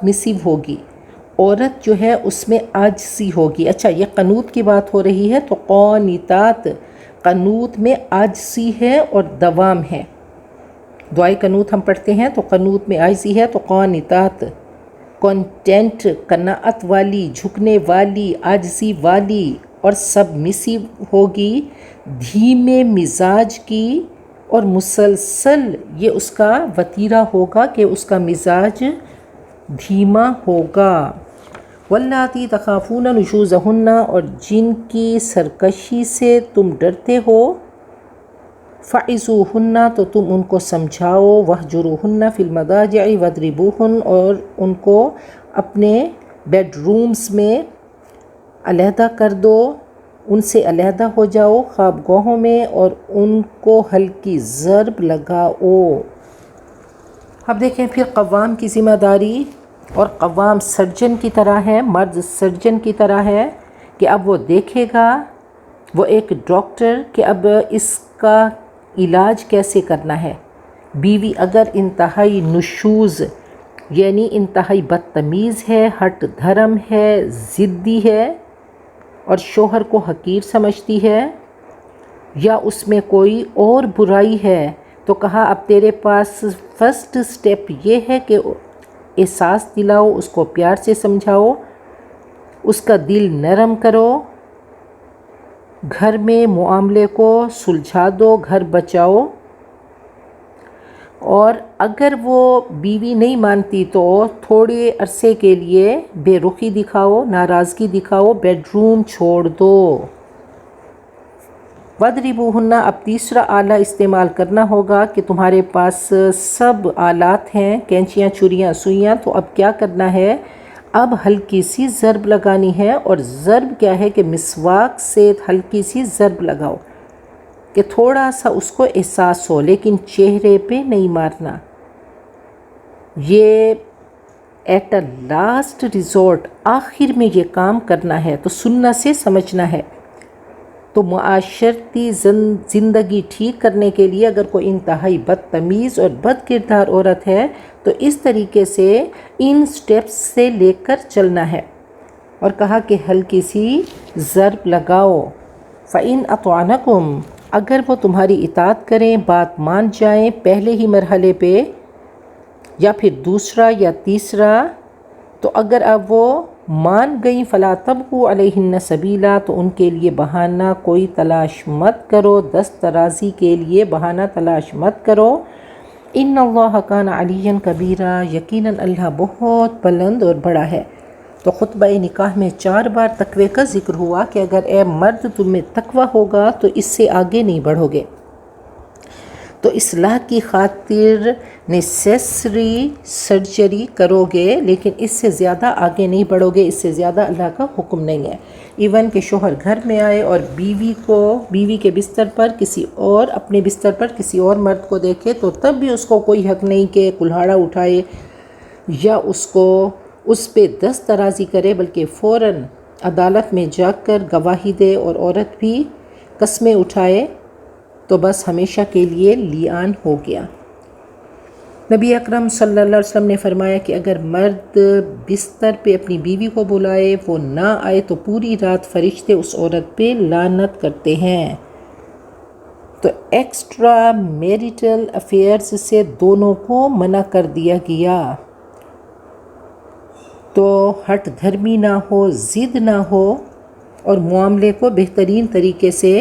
مسیو ہوگی. عورت جو ہے اس میں عاجزی ہوگی. اچھا یہ قنوت کی بات ہو رہی ہے تو قانتات، قنوت میں عاجزی ہے اور دوام ہے. دعائے قنوت ہم پڑھتے ہیں تو قنوت میں عاجزی ہے. تو قانتات کنٹینٹ، قناعت والی، جھکنے والی، عاجزی والی اور سب مسیو ہوگی. دھیمے مزاج کی اور مسلسل یہ اس کا وتیرہ ہوگا کہ اس کا مزاج دھیما ہوگا. واللاتی تخافون نشوزہن، اور جن کی سرکشی سے تم ڈرتے ہو. فعظوہن، تو تم ان کو سمجھاؤ. وہجروہن فی المضاجع واضربوہن، اور ان کو اپنے بیڈ رومز میں علیحدہ کر دو، ان سے علیحدہ ہو جاؤ خوابگاہوں میں، اور ان کو ہلکی ضرب لگاؤ. اب دیکھیں پھر قوام کی ذمہ داری. اور قوام سرجن کی طرح ہے، مرد سرجن کی طرح ہے کہ اب وہ دیکھے گا، وہ ایک ڈاکٹر، کہ اب اس کا علاج کیسے کرنا ہے. بیوی اگر انتہائی نشوز یعنی انتہائی بدتمیز ہے، ہٹ دھرم ہے، ضدی ہے اور شوہر کو حقیر سمجھتی ہے، یا اس میں کوئی اور برائی ہے، تو کہا اب تیرے پاس فرسٹ سٹیپ یہ ہے کہ احساس دلاؤ، اس کو پیار سے سمجھاؤ، اس کا دل نرم کرو، گھر میں معاملے کو سلجھا دو، گھر بچاؤ. اور اگر وہ بیوی نہیں مانتی تو تھوڑے عرصے کے لیے بے رخی دکھاؤ، ناراضگی دکھاؤ، بیڈ روم چھوڑ دو. وَاضْرِبُوهُنَّ، اب تیسرا آلہ استعمال کرنا ہوگا کہ تمہارے پاس سب آلات ہیں، کینچیاں، چھریاں، سوئیاں، تو اب کیا کرنا ہے، اب ہلکی سی ضرب لگانی ہے. اور ضرب کیا ہے کہ مسواک سے ہلکی سی ضرب لگاؤ کہ تھوڑا سا اس کو احساس ہو، لیکن چہرے پہ نہیں مارنا. یہ ایٹ اے لاسٹ ریزورٹ، آخر میں یہ کام کرنا ہے، تو سننا سے سمجھنا ہے. تو معاشرتی زندگی ٹھیک کرنے کے لیے اگر کوئی انتہائی بدتمیز اور بد کردار عورت ہے تو اس طریقے سے ان سٹیپس سے لے کر چلنا ہے. اور کہا کہ ہلکی سی ضرب لگاؤ. فَإِنْ أَطَعْنَكُمْ، اگر وہ تمہاری اطاعت کریں، بات مان جائیں پہلے ہی مرحلے پہ یا پھر دوسرا یا تیسرا، تو اگر اب وہ مان گئیں فَلَا تَبْغُوا عَلَيْهِنَّ سَبِيلًا، تو ان کے لیے بہانہ کوئی تلاش مت کرو، دست درازی کے لیے بہانہ تلاش مت کرو. ان اللہ کان علیٰ کبیرا، یقیناً اللہ بہت بلند اور بڑا ہے. تو خطبہ نکاح میں 4 بار تقوی کا ذکر ہوا کہ اگر اے مرد تمہیں تقوی ہوگا تو اس سے آگے نہیں بڑھو گے. تو اصلاح کی خاطر نیسیسری سرجری کرو گے، لیکن اس سے زیادہ آگے نہیں بڑھو گے، اس سے زیادہ اللہ کا حکم نہیں ہے. ایون کہ شوہر گھر میں آئے اور بیوی کے بستر پر کسی اور، اپنے بستر پر کسی اور مرد کو دیکھے تو تب بھی اس کو کوئی حق نہیں کہ کلہاڑا اٹھائے یا اس پہ دست درازی کرے، بلکہ فوراً عدالت میں جا کر گواہی دے. اور عورت بھی قسمیں اٹھائے تو بس ہمیشہ کے لیے لیان ہو گیا. نبی اکرم صلی اللہ علیہ وسلم نے فرمایا کہ اگر مرد بستر پہ اپنی بیوی کو بلائے وہ نہ آئے تو پوری رات فرشتے اس عورت پہ لعنت کرتے ہیں۔ تو ایکسٹرا میریٹل افیئرز سے دونوں کو منع کر دیا گیا، تو ہٹ دھرمی نہ ہو، ضد نہ ہو، اور معاملے کو بہترین طریقے سے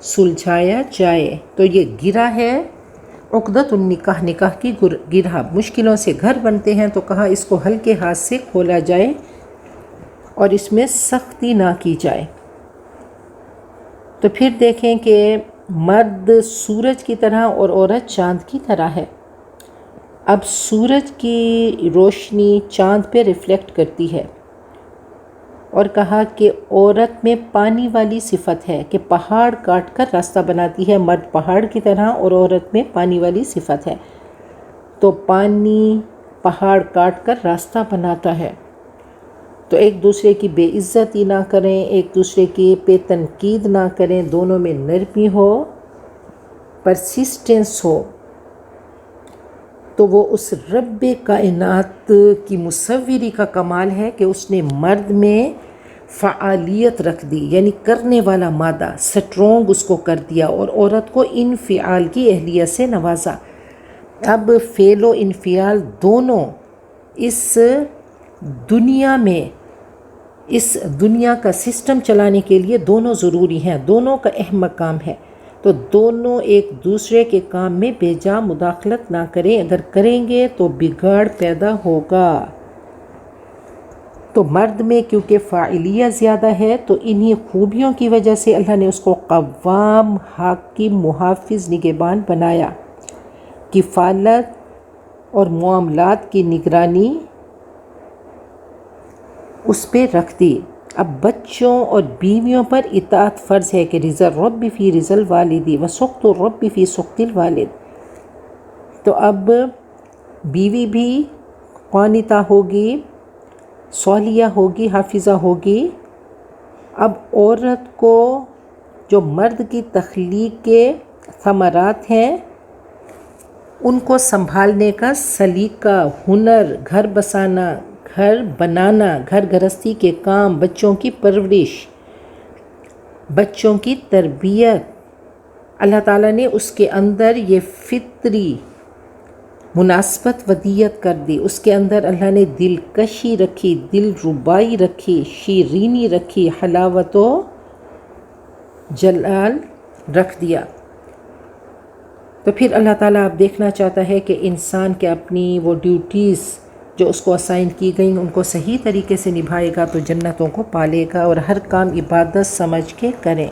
سلجھایا جائے۔ تو یہ گرہ ہے عقدۃ النکاح، نکاح کی گرہ۔ مشکلوں سے گھر بنتے ہیں تو کہا اس کو ہلکے ہاتھ سے کھولا جائے اور اس میں سختی نہ کی جائے۔ تو پھر دیکھیں کہ مرد سورج کی طرح اور عورت چاند کی طرح ہے۔ اب سورج کی روشنی چاند پہ ریفلیکٹ کرتی ہے، اور کہا کہ عورت میں پانی والی صفت ہے کہ پہاڑ کاٹ کر راستہ بناتی ہے، مرد پہاڑ کی طرح اور عورت میں پانی والی صفت ہے۔ تو پانی پہاڑ کاٹ کر راستہ بناتا ہے، تو ایک دوسرے کی بے عزتی نہ کریں، ایک دوسرے کی پہ تنقید نہ کریں، دونوں میں نرمی ہو، پرسسٹنس ہو، تو وہ اس رب کائنات کی مصوری کا کمال ہے کہ اس نے مرد میں فعالیت رکھ دی، یعنی کرنے والا مادہ سٹرونگ اس کو کر دیا، اور عورت کو انفعال کی اہلیت سے نوازا۔ اب فعل و انفعال دونوں اس دنیا میں، اس دنیا کا سسٹم چلانے کے لیے دونوں ضروری ہیں، دونوں کا اہم مقام ہے۔ تو دونوں ایک دوسرے کے کام میں بے جا مداخلت نہ کریں، اگر کریں گے تو بگاڑ پیدا ہوگا۔ تو مرد میں کیونکہ فاعلیت زیادہ ہے، تو انہی خوبیوں کی وجہ سے اللہ نے اس کو قوام، حاکم، محافظ، نگہبان بنایا۔ کفالت اور معاملات کی نگرانی اس پہ رکھ دی۔ اب بچوں اور بیویوں پر اطاعت فرض ہے کہ رضا الرب فی رضا الوالد وسخط الرب فی سخط الوالد۔ تو اب بیوی بھی قانتہ ہوگی، صالحہ ہوگی، حافظہ ہوگی۔ اب عورت کو جو مرد کی تخلیق کے ثمرات ہیں ان کو سنبھالنے کا سلیقہ، ہنر، گھر بسانا، گھر بنانا، گھر گرہستی کے کام، بچوں کی پرورش، بچوں کی تربیت، اللہ تعالیٰ نے اس کے اندر یہ فطری مناسبت ودیت کر دی۔ اس کے اندر اللہ نے دلکشی رکھی، دل ربائی رکھی، شیرینی رکھی، حلاوت و جلال رکھ دیا۔ تو پھر اللہ تعالیٰ اب دیکھنا چاہتا ہے کہ انسان کے اپنی وہ ڈیوٹیز جو اس کو اسائن کی گئیں ان کو صحیح طریقے سے نبھائے گا تو جنتوں کو پالے گا، اور ہر کام عبادت سمجھ کے کریں۔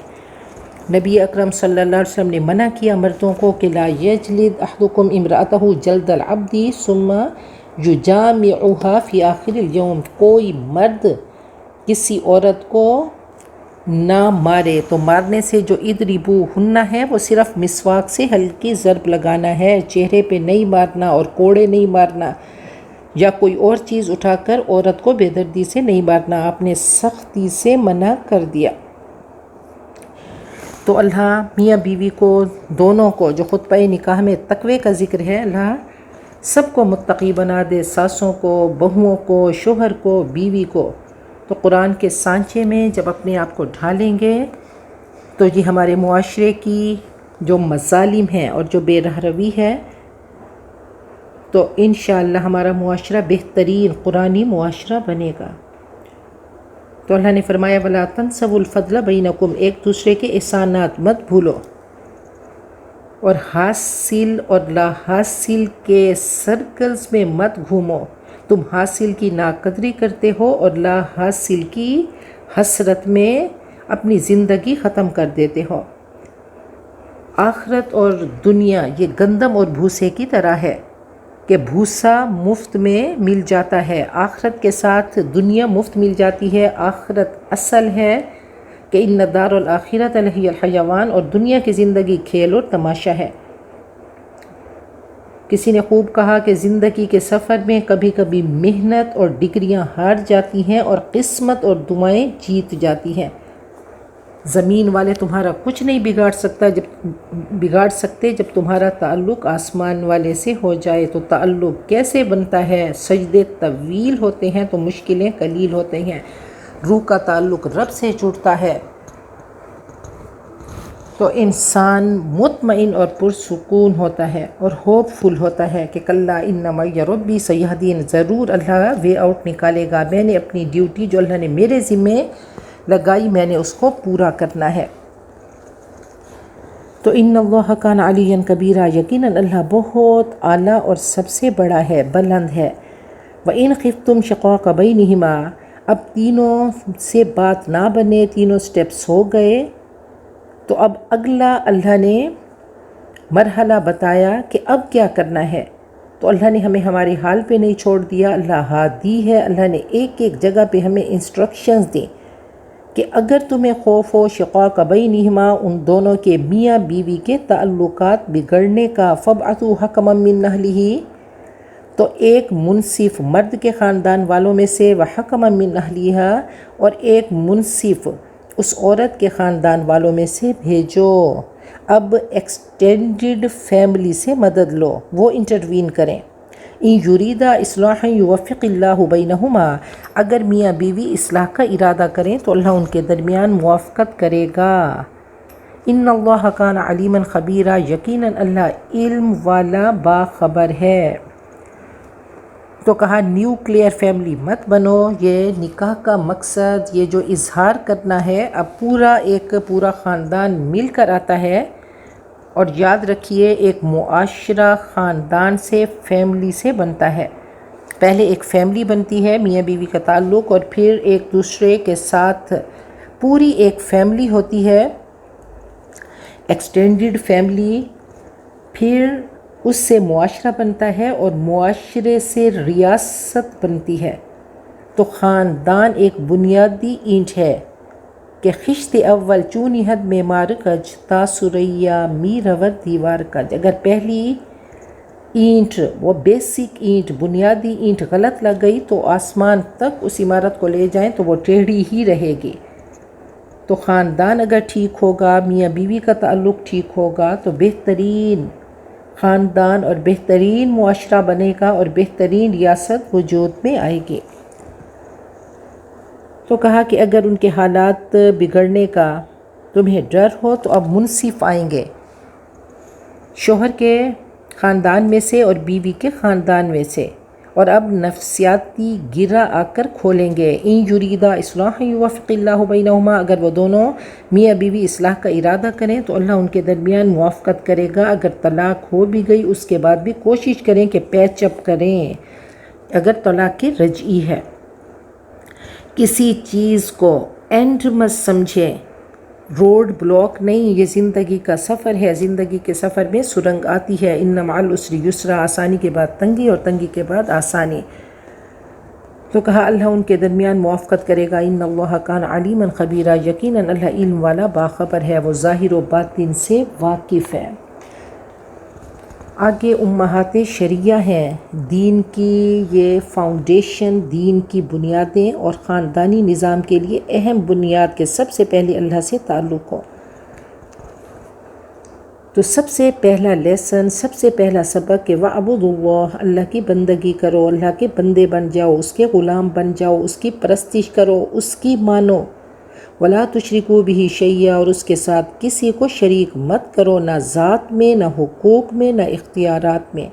نبی اکرم صلی اللہ علیہ وسلم نے منع کیا مردوں کو کہ لا یجلد احدکم امرأتہ جلد العبد ثم یجامعها فی آخر الیوم، کوئی مرد کسی عورت کو نہ مارے۔ تو مارنے سے جو اضربوہن ہے وہ صرف مسواک سے ہلکی ضرب لگانا ہے، چہرے پہ نہیں مارنا اور کوڑے نہیں مارنا، یا کوئی اور چیز اٹھا کر عورت کو بے دردی سے نہیں مارنا، آپ نے سختی سے منع کر دیا۔ تو اللہ میاں بیوی کو دونوں کو، جو خطبہ نکاح میں تقوی کا ذکر ہے، اللہ سب کو متقی بنا دے، ساسوں کو، بہوؤں کو، شوہر کو، بیوی کو۔ تو قرآن کے سانچے میں جب اپنے آپ کو ڈھالیں گے تو یہ ہمارے معاشرے کی جو مظالم ہیں اور جو بے رہ روی ہے، تو انشاءاللہ ہمارا معاشرہ بہترین قرآنی معاشرہ بنے گا۔ تو اللہ نے فرمایا وَلَا تَنْسَوُا الْفَضْلَ بَيْنَكُمْ، ایک دوسرے کے احسانات مت بھولو، اور حاصل اور لا حاصل کے سرکلز میں مت گھومو۔ تم حاصل کی ناقدری کرتے ہو اور لا حاصل کی حسرت میں اپنی زندگی ختم کر دیتے ہو۔ آخرت اور دنیا یہ گندم اور بھوسے کی طرح ہے کہ بھوسا مفت میں مل جاتا ہے، آخرت کے ساتھ دنیا مفت مل جاتی ہے۔ آخرت اصل ہے کہ ان دار الآخرۃ لہی الحیوان، اور دنیا کی زندگی کھیل اور تماشا ہے۔ کسی نے خوب کہا کہ زندگی کے سفر میں کبھی کبھی محنت اور ڈگریاں ہار جاتی ہیں اور قسمت اور دعائیں جیت جاتی ہیں۔ زمین والے تمہارا کچھ نہیں بگاڑ سکتے جب تمہارا تعلق آسمان والے سے ہو جائے تو تعلق کیسے بنتا ہے؟ سجدے طویل ہوتے ہیں تو مشکلیں قلیل ہوتے ہیں۔ روح کا تعلق رب سے جڑتا ہے تو انسان مطمئن اور پرسکون ہوتا ہے اور ہوپ فل ہوتا ہے کہ کلا ان معی ربی سیہدین، ضرور اللہ وے آؤٹ نکالے گا، میں نے اپنی ڈیوٹی جو اللہ نے میرے ذمے لگائی میں نے اس کو پورا کرنا ہے۔ تو ان اللہ کان علیٰ کبیرہ، یقیناً اللہ بہت اعلیٰ اور سب سے بڑا ہے، بلند ہے۔ وَإِنْ خِفْتُمْ شِقَاقَ بَيْنِهِمَا، اب تینوں سے بات نہ بنے، تینوں سٹیپس ہو گئے تو اب اگلا اللہ نے مرحلہ بتایا کہ اب کیا کرنا ہے۔ تو اللہ نے ہمیں ہمارے حال پہ نہیں چھوڑ دیا، اللہ ہادی ہے، اللہ نے ایک ایک جگہ پہ ہمیں انسٹرکشنز دی کہ اگر تمہیں خوف ہو شقاق بینہما، ان دونوں کے میاں بیوی کے تعلقات بگڑنے کا، فابعثوا حکما من اہلہ، تو ایک منصف مرد کے خاندان والوں میں سے، وحکما من اہلہا، اور ایک منصف اس عورت کے خاندان والوں میں سے بھیجو۔ اب ایکسٹینڈڈ فیملی سے مدد لو، وہ انٹروین کریں۔ ان یریدا اصلاحا یوفق اللہ بینہما، اگر میاں بیوی اصلاح کا ارادہ کریں تو اللہ ان کے درمیان موافقت کرے گا۔ ان اللہ کان علیما خبیرا، یقیناً اللہ علم والا باخبر ہے۔ تو کہا نیوکلیئر فیملی مت بنو، یہ نکاح کا مقصد یہ جو اظہار کرنا ہے، اب پورا خاندان مل کر آتا ہے۔ اور یاد رکھیے ایک معاشرہ خاندان سے، فیملی سے بنتا ہے۔ پہلے ایک فیملی بنتی ہے، میاں بیوی کا تعلق، اور پھر ایک دوسرے کے ساتھ پوری ایک فیملی ہوتی ہے، ایکسٹینڈڈ فیملی، پھر اس سے معاشرہ بنتا ہے اور معاشرے سے ریاست بنتی ہے۔ تو خاندان ایک بنیادی اینٹ ہے کہ خشت اول چونی حد میں مار کج تا سریا می رود دیوار کج، اگر پہلی اینٹ وہ بیسک اینٹ بنیادی اینٹ غلط لگ گئی تو آسمان تک اس عمارت کو لے جائیں تو وہ ٹیڑھی ہی رہے گی۔ تو خاندان اگر ٹھیک ہوگا، میاں بیوی کا تعلق ٹھیک ہوگا تو بہترین خاندان اور بہترین معاشرہ بنے گا اور بہترین ریاست وجود میں آئے گی۔ تو کہا کہ اگر ان کے حالات بگڑنے کا تمہیں ڈر ہو تو اب منصف آئیں گے، شوہر کے خاندان میں سے اور بیوی کے خاندان میں سے، اور اب نفسیاتی گرہ آ کر کھولیں گے۔ ان یریدا اصلاحا یوفق اللہ بینہما، اگر وہ دونوں میاں بیوی اصلاح کا ارادہ کریں تو اللہ ان کے درمیان موافقت کرے گا۔ اگر طلاق ہو بھی گئی اس کے بعد بھی کوشش کریں کہ پیچ اپ کریں، اگر طلاق رجعی ہے۔ کسی چیز کو اینڈ مت سمجھیں، روڈ بلاک نہیں، یہ زندگی کا سفر ہے، زندگی کے سفر میں سرنگ آتی ہے۔ ان مع العسر یسرا، آسانی کے بعد تنگی اور تنگی کے بعد آسانی۔ تو کہا اللہ ان کے درمیان موافقت کرے گا۔ ان اللہ کان علیما خبیرا، یقیناً اللہ علم والا باخبر ہے، وہ ظاہر و باطن سے واقف ہے۔ آگے امہات شریعہ ہیں، دین کی یہ فاؤنڈیشن، دین کی بنیادیں اور خاندانی نظام کے لیے اہم بنیاد کے سب سے پہلے اللہ سے تعلق ہو۔ تو سب سے پہلا لیسن، سب سے پہلا سبق کہ وَاعْبُدُوا اللَّهَ، اللہ کی بندگی کرو، اللہ کے بندے بن جاؤ، اس کے غلام بن جاؤ، اس کی پرستش کرو، اس کی مانو۔ وَلَا تُشْرِكُوا بِهِ شَيْئًا، اور اس کے ساتھ کسی کو شریک مت کرو، نہ ذات میں، نہ حقوق میں، نہ اختیارات میں۔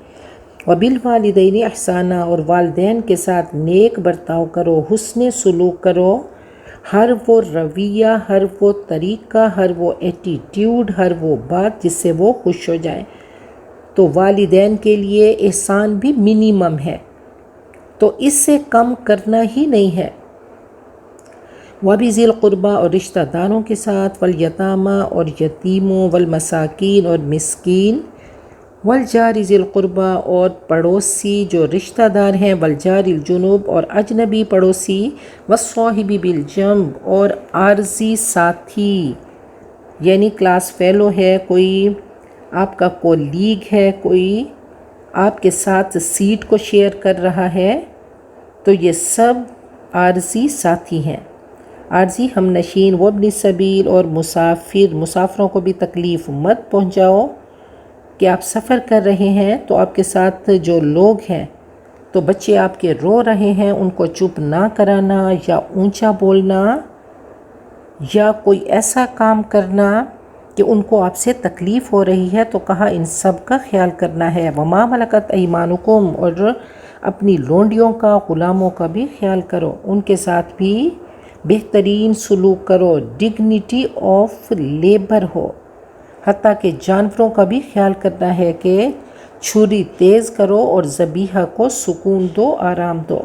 وَبِالْوَالِدَيْنِ احسانا، اور والدین کے ساتھ نیک برتاؤ کرو، حسن سلوک کرو، ہر وہ رویہ، ہر وہ طریقہ، ہر وہ ایٹیٹیوڈ، ہر وہ بات جس سے وہ خوش ہو جائیں۔ تو والدین کے لیے احسان بھی منیمم ہے، تو اس سے کم کرنا ہی نہیں ہے۔ وَبِذِي الْقُرْبَى، اور رشتہ داروں کے ساتھ، وَالْيَتَامَى، اور یتیموں، وَالْمَسَاكِين، اور مسکین، وَالْجَارِ ذِي الْقُرْبَى، اور پڑوسی جو رشتہ دار ہیں، وَالْجَارِ الْجُنُوب، اور اجنبی پڑوسی، وَالصَّاحِبِ بِالْجَنْبِ، اور عارضی ساتھی، یعنی کلاس فیلو ہے، کوئی آپ کا کولیگ ہے، کوئی آپ کے ساتھ سیٹ کو شیئر کر رہا ہے، تو یہ سب عارضی ساتھی ہیں۔ عارضی ہم نشین وابن سبیل اور مسافروں کو بھی تکلیف مت پہنچاؤ کہ آپ سفر کر رہے ہیں تو آپ کے ساتھ جو لوگ ہیں تو بچے آپ کے رو رہے ہیں، ان کو چپ نہ کرانا یا اونچا بولنا یا کوئی ایسا کام کرنا کہ ان کو آپ سے تکلیف ہو رہی ہے، تو کہا ان سب کا خیال کرنا ہے۔ وما ملکت ایمانکم، اور اپنی لونڈیوں کا، غلاموں کا بھی خیال کرو، ان کے ساتھ بھی بہترین سلوک کرو، ڈگنیٹی آف لیبر ہو، حتیٰ کہ جانوروں کا بھی خیال کرنا ہے کہ چھری تیز کرو اور ذبیحہ کو سکون دو، آرام دو۔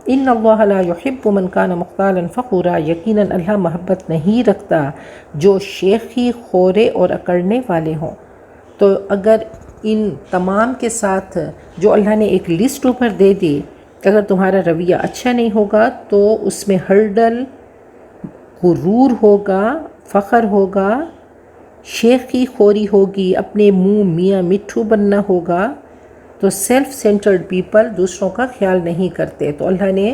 ان اللہ لا یحب من کان مختالا فخورا، یقیناً اللہ محبت نہیں رکھتا جو شیخی، خورے اور اکڑنے والے ہوں۔ تو اگر ان تمام کے ساتھ جو اللہ نے ایک لسٹ اوپر دے دی، اگر تمہارا رویہ اچھا نہیں ہوگا تو اس میں ہرڈل غرور ہوگا، فخر ہوگا، شیخی خوری ہوگی، اپنے منہ میاں مٹھو بننا ہوگا، تو سیلف سینٹرڈ پیپل دوسروں کا خیال نہیں کرتے۔ تو اللہ نے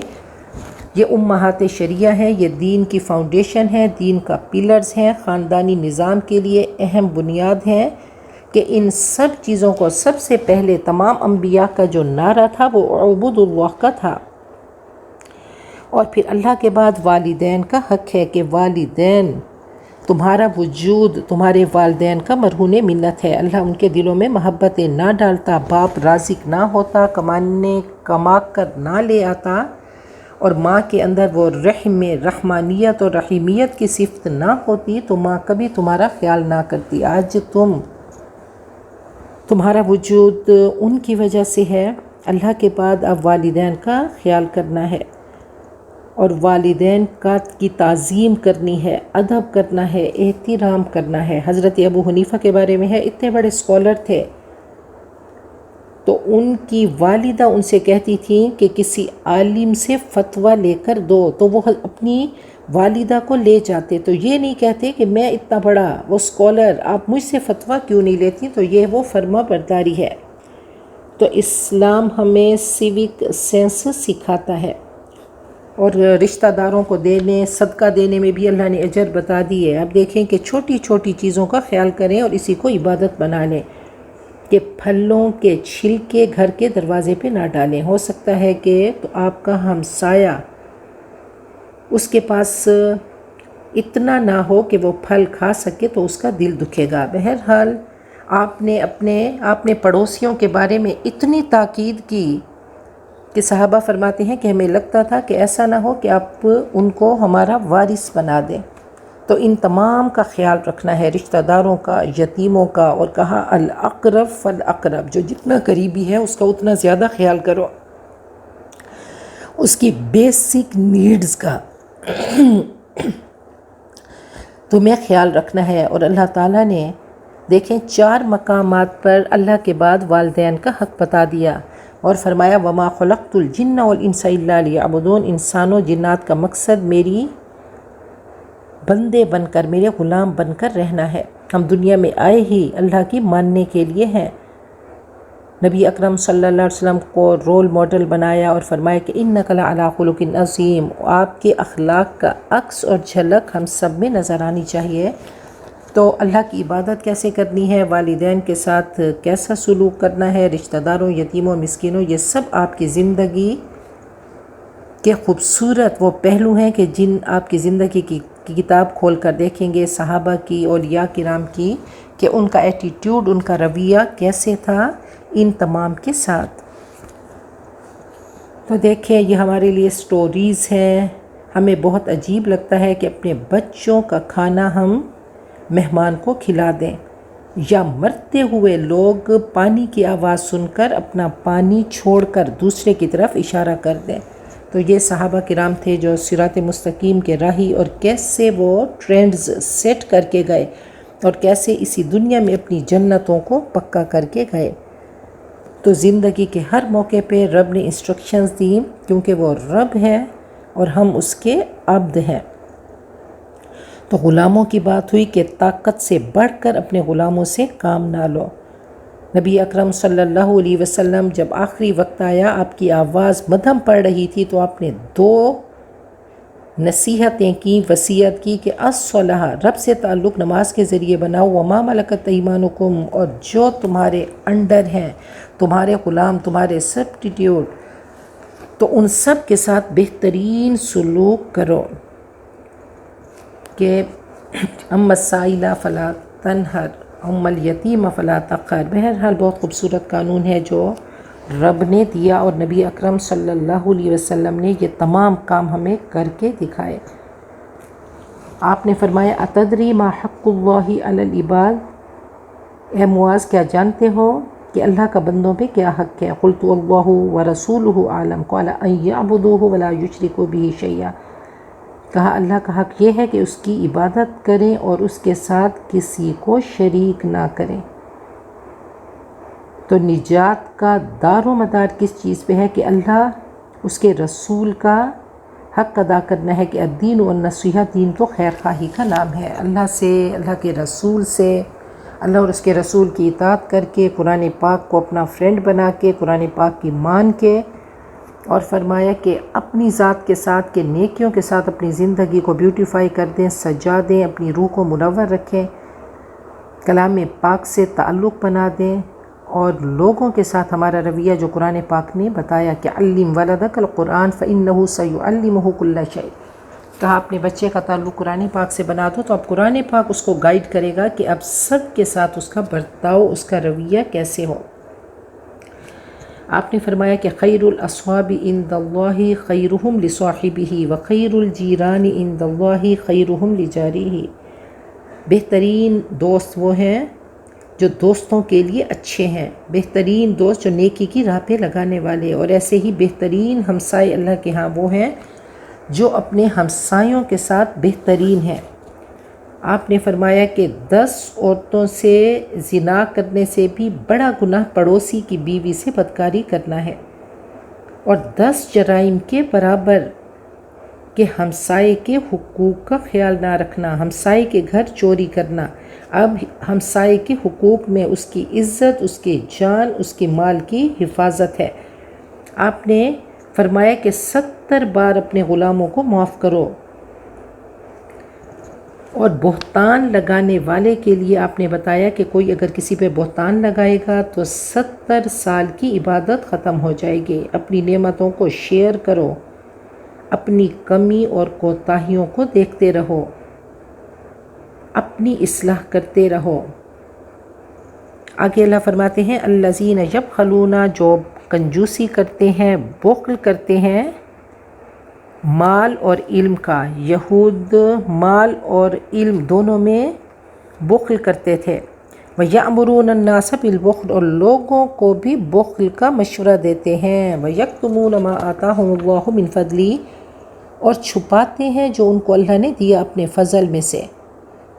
یہ امہات شریعہ ہیں، یہ دین کی فاؤنڈیشن ہے، دین کا پلرز ہیں، خاندانی نظام کے لیے اہم بنیاد ہیں کہ ان سب چیزوں کو سب سے پہلے تمام انبیاء کا جو نعرہ تھا وہ اعبدوا اللہ کا تھا، اور پھر اللہ کے بعد والدین کا حق ہے کہ والدین، تمہارا وجود تمہارے والدین کا مرہون منت ہے۔ اللہ ان کے دلوں میں محبتیں نہ ڈالتا، باپ رازق نہ ہوتا، کما کر نہ لے آتا، اور ماں کے اندر وہ رحم میں رحمانیت اور رحیمیت کی صفت نہ ہوتی تو ماں کبھی تمہارا خیال نہ کرتی۔ آج تمہارا وجود ان کی وجہ سے ہے۔ اللہ کے بعد اب والدین کا خیال کرنا ہے اور والدین کی تعظیم کرنی ہے، ادب کرنا ہے، احترام کرنا ہے۔ حضرت ابو حنیفہ کے بارے میں ہے، اتنے بڑے اسکالر تھے، تو ان کی والدہ ان سے کہتی تھیں کہ کسی عالم سے فتویٰ لے کر دو، تو وہ اپنی والدہ کو لے جاتے، تو یہ نہیں کہتے کہ میں اتنا بڑا وہ اسکالر، آپ مجھ سے فتویٰ کیوں نہیں لیتی، تو یہ وہ فرما برداری ہے۔ تو اسلام ہمیں سیوک سینس سکھاتا ہے، اور رشتہ داروں کو دینے، صدقہ دینے میں بھی اللہ نے اجر بتا دی ہے۔ اب دیکھیں کہ چھوٹی چھوٹی چیزوں کا خیال کریں اور اسی کو عبادت بنا لیں، کہ پھلوں کے چھلکے گھر کے دروازے پہ نہ ڈالیں۔ ہو سکتا ہے کہ تو آپ کا ہمسایہ اس کے پاس اتنا نہ ہو کہ وہ پھل کھا سکے تو اس کا دل دکھے گا۔ بہرحال آپ نے پڑوسیوں کے بارے میں اتنی تاکید کی کہ صحابہ فرماتے ہیں کہ ہمیں لگتا تھا کہ ایسا نہ ہو کہ آپ ان کو ہمارا وارث بنا دیں۔ تو ان تمام کا خیال رکھنا ہے، رشتہ داروں کا، یتیموں کا، اور کہا الاقرب فالاقرب، جو جتنا قریبی ہے اس کا اتنا زیادہ خیال کرو، اس کی بیسک نیڈز کا تمہیں خیال رکھنا ہے۔ اور اللہ تعالیٰ نے دیکھیں 4 مقامات پر اللہ کے بعد والدین کا حق بتا دیا اور فرمایا وما خلقت الجن والانس الا لیعبدون، انسانوں جنات کا مقصد میری بندے بن کر، میرے غلام بن کر رہنا ہے۔ ہم دنیا میں آئے ہی اللہ کی ماننے کے لیے ہیں۔ نبی اکرم صلی اللہ علیہ وسلم کو رول ماڈل بنایا اور فرمایا کہ انک لعلی خلق عظیم، آپ کے اخلاق کا عکس اور جھلک ہم سب میں نظر آنی چاہیے۔ تو اللہ کی عبادت کیسے کرنی ہے، والدین کے ساتھ کیسا سلوک کرنا ہے، رشتہ داروں، یتیموں، مسکینوں، یہ سب آپ کی زندگی کے خوبصورت وہ پہلو ہیں کہ جن آپ کی زندگی کی کتاب کھول کر دیکھیں گے صحابہ کی، اولیاء کرام کی، کہ ان کا ایٹیٹیوڈ، ان کا رویہ کیسے تھا ان تمام کے ساتھ۔ تو دیکھیں یہ ہمارے لیے سٹوریز ہیں۔ ہمیں بہت عجیب لگتا ہے کہ اپنے بچوں کا کھانا ہم مہمان کو کھلا دیں، یا مرتے ہوئے لوگ پانی کی آواز سن کر اپنا پانی چھوڑ کر دوسرے کی طرف اشارہ کر دیں۔ تو یہ صحابہ کرام تھے جو صراط مستقیم کے راہی، اور کیسے وہ ٹرینڈز سیٹ کر کے گئے اور کیسے اسی دنیا میں اپنی جنتوں کو پکا کر کے گئے۔ تو زندگی کے ہر موقع پہ رب نے انسٹرکشنز دیں، کیونکہ وہ رب ہے اور ہم اس کے عبد ہیں۔ تو غلاموں کی بات ہوئی کہ طاقت سے بڑھ کر اپنے غلاموں سے کام نہ لو۔ نبی اکرم صلی اللہ علیہ وسلم جب آخری وقت آیا، آپ کی آواز مدھم پڑ رہی تھی، تو آپ نے 2 نصیحتیں کی، وصیت کی کہ الصلاح رب سے تعلق نماز کے ذریعے بناؤ، وما ملکت ایمانکم اور جو تمہارے انڈر ہیں، تمہارے غلام، تمہارے سبسٹیٹیوٹ، تو ان سب کے ساتھ بہترین سلوک کرو کہ اما السائل فلا تنہر اما الیتیم فلا تقہر۔ بہرحال بہت خوبصورت قانون ہے جو رب نے دیا اور نبی اکرم صلی اللہ علیہ وسلم نے یہ تمام کام ہمیں کر کے دکھائے۔ آپ نے فرمایا اتدری ما حق اللہ علی العباد، اے معاذ کیا جانتے ہو کہ اللہ کا بندوں پہ کیا حق ہے؟ قلت اللہ ورسولہ اعلم قال ان یعبدوہ ولا یشرکوا بہ شیئا، کہا اللہ کا حق یہ ہے کہ اس کی عبادت کریں اور اس کے ساتھ کسی کو شریک نہ کریں۔ تو نجات کا دار و مدار کس چیز پہ ہے کہ اللہ اس کے رسول کا حق ادا کرنا ہے کہ الدین والنصیحہ، دین تو خیر خواہی کا نام ہے، اللہ سے، اللہ کے رسول سے، اللہ اور اس کے رسول کی اطاعت کر کے، قرآن پاک کو اپنا فرینڈ بنا کے، قرآن پاک کی مان کے، اور فرمایا کہ اپنی ذات کے ساتھ کہ نیکیوں کے ساتھ اپنی زندگی کو بیوٹیفائی کر دیں، سجا دیں، اپنی روح کو منور رکھیں، کلام پاک سے تعلق بنا دیں، اور لوگوں کے ساتھ ہمارا رویہ جو قرآن پاک نے بتایا کہ علم ولدک القرآن فإنہ سیعلمہ کل شیء، کہا اپنے بچے کا تعلق قرآن پاک سے بنا دو تو اب قرآن پاک اس کو گائیڈ کرے گا کہ اب سب کے ساتھ اس کا برتاؤ، اس کا رویہ کیسے ہو۔ آپ نے فرمایا کہ خیر الاصحاب عند اللہ خیرہم لصاحبہ وخیر الجیران عند اللہ خیرہم لجارہ، بہترین دوست وہ ہیں جو دوستوں کے لیے اچھے ہیں، بہترین دوست جو نیکی کی راہ پہ لگانے والے، اور ایسے ہی بہترین ہمسائے اللہ کے ہاں وہ ہیں جو اپنے ہمسایوں کے ساتھ بہترین ہیں۔ آپ نے فرمایا کہ 10 عورتوں سے زنا کرنے سے بھی بڑا گناہ پڑوسی کی بیوی سے بدکاری کرنا ہے، اور 10 جرائم کے برابر کہ ہمسائے کے حقوق کا خیال نہ رکھنا، ہمسائے کے گھر چوری کرنا۔ اب ہمسائے کے حقوق میں اس کی عزت، اس کی جان، اس کے مال کی حفاظت ہے۔ آپ نے فرمایا کہ 70 بار اپنے غلاموں کو معاف کرو، اور بہتان لگانے والے کے لیے آپ نے بتایا کہ کوئی اگر کسی پہ بہتان لگائے گا تو 70 سال کی عبادت ختم ہو جائے گی۔ اپنی نعمتوں کو شیئر کرو، اپنی کمی اور کوتاہیوں کو دیکھتے رہو، اپنی اصلاح کرتے رہو۔ آگے اللہ فرماتے ہیں الذین یبخلون، جو کنجوسی کرتے ہیں، بخل کرتے ہیں مال اور علم کا۔ یہود مال اور علم دونوں میں بخل کرتے تھے۔ وَيَأْمُرُونَ النَّاسَ بِالْبُخْلِ، اور لوگوں کو بھی بخل کا مشورہ دیتے ہیں۔ وَيَكْتُمُونَ مَا آتَاهُمُ اللَّهُ مِنْ فَضْلِهِ، اور چھپاتے ہیں جو ان کو اللہ نے دیا اپنے فضل میں سے۔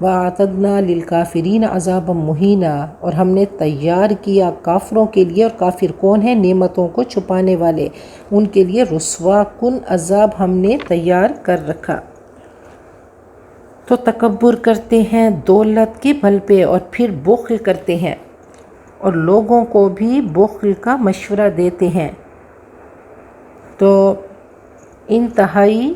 وَأَعْتَدْنَا لِلْكَافِرِينَ عَذَابًا مُهِينًا، اور ہم نے تیار کیا کافروں کے لیے، اور کافر کون ہیں؟ نعمتوں کو چھپانے والے، ان کے لیے رسوا کن عذاب ہم نے تیار کر رکھا۔ تو تکبر کرتے ہیں دولت کے بل پہ، اور پھر بخل کرتے ہیں، اور لوگوں کو بھی بخل کا مشورہ دیتے ہیں۔ تو انتہائی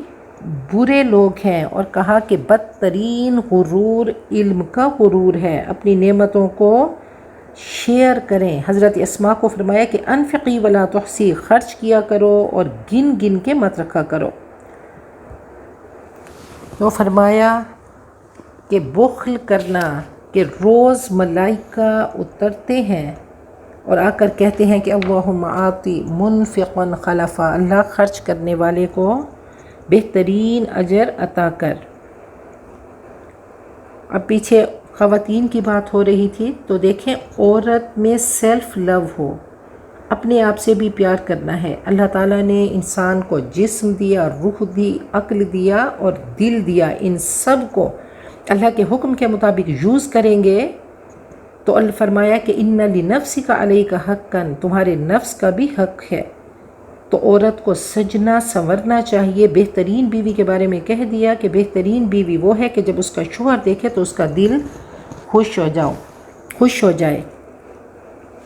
برے لوگ ہیں، اور کہا کہ بدترین غرور علم کا غرور ہے۔ اپنی نعمتوں کو شیئر کریں۔ حضرت اسماء کو فرمایا کہ انفقی ولا تحصی، خرچ کیا کرو اور گن گن کے مت رکھا کرو۔ تو فرمایا کہ بخل کرنا، کہ روز ملائکہ اترتے ہیں اور آ کر کہتے ہیں کہ اللہم آتی منفقا خلفا، اللہ خرچ کرنے والے کو بہترین اجر عطا کر۔ اب پیچھے خواتین کی بات ہو رہی تھی، تو دیکھیں عورت میں سیلف لو ہو، اپنے آپ سے بھی پیار کرنا ہے۔ اللہ تعالیٰ نے انسان کو جسم دیا، روح دی، عقل دیا اور دل دیا، ان سب کو اللہ کے حکم کے مطابق یوز کریں گے تو اللہ فرمایا کہ ان لنفسک علیک حقا، تمہارے نفس کا بھی حق ہے۔ تو عورت کو سجنا سنورنا چاہیے۔ بہترین بیوی کے بارے میں کہہ دیا کہ بہترین بیوی وہ ہے کہ جب اس کا شوہر دیکھے تو اس کا دل خوش ہو جائے۔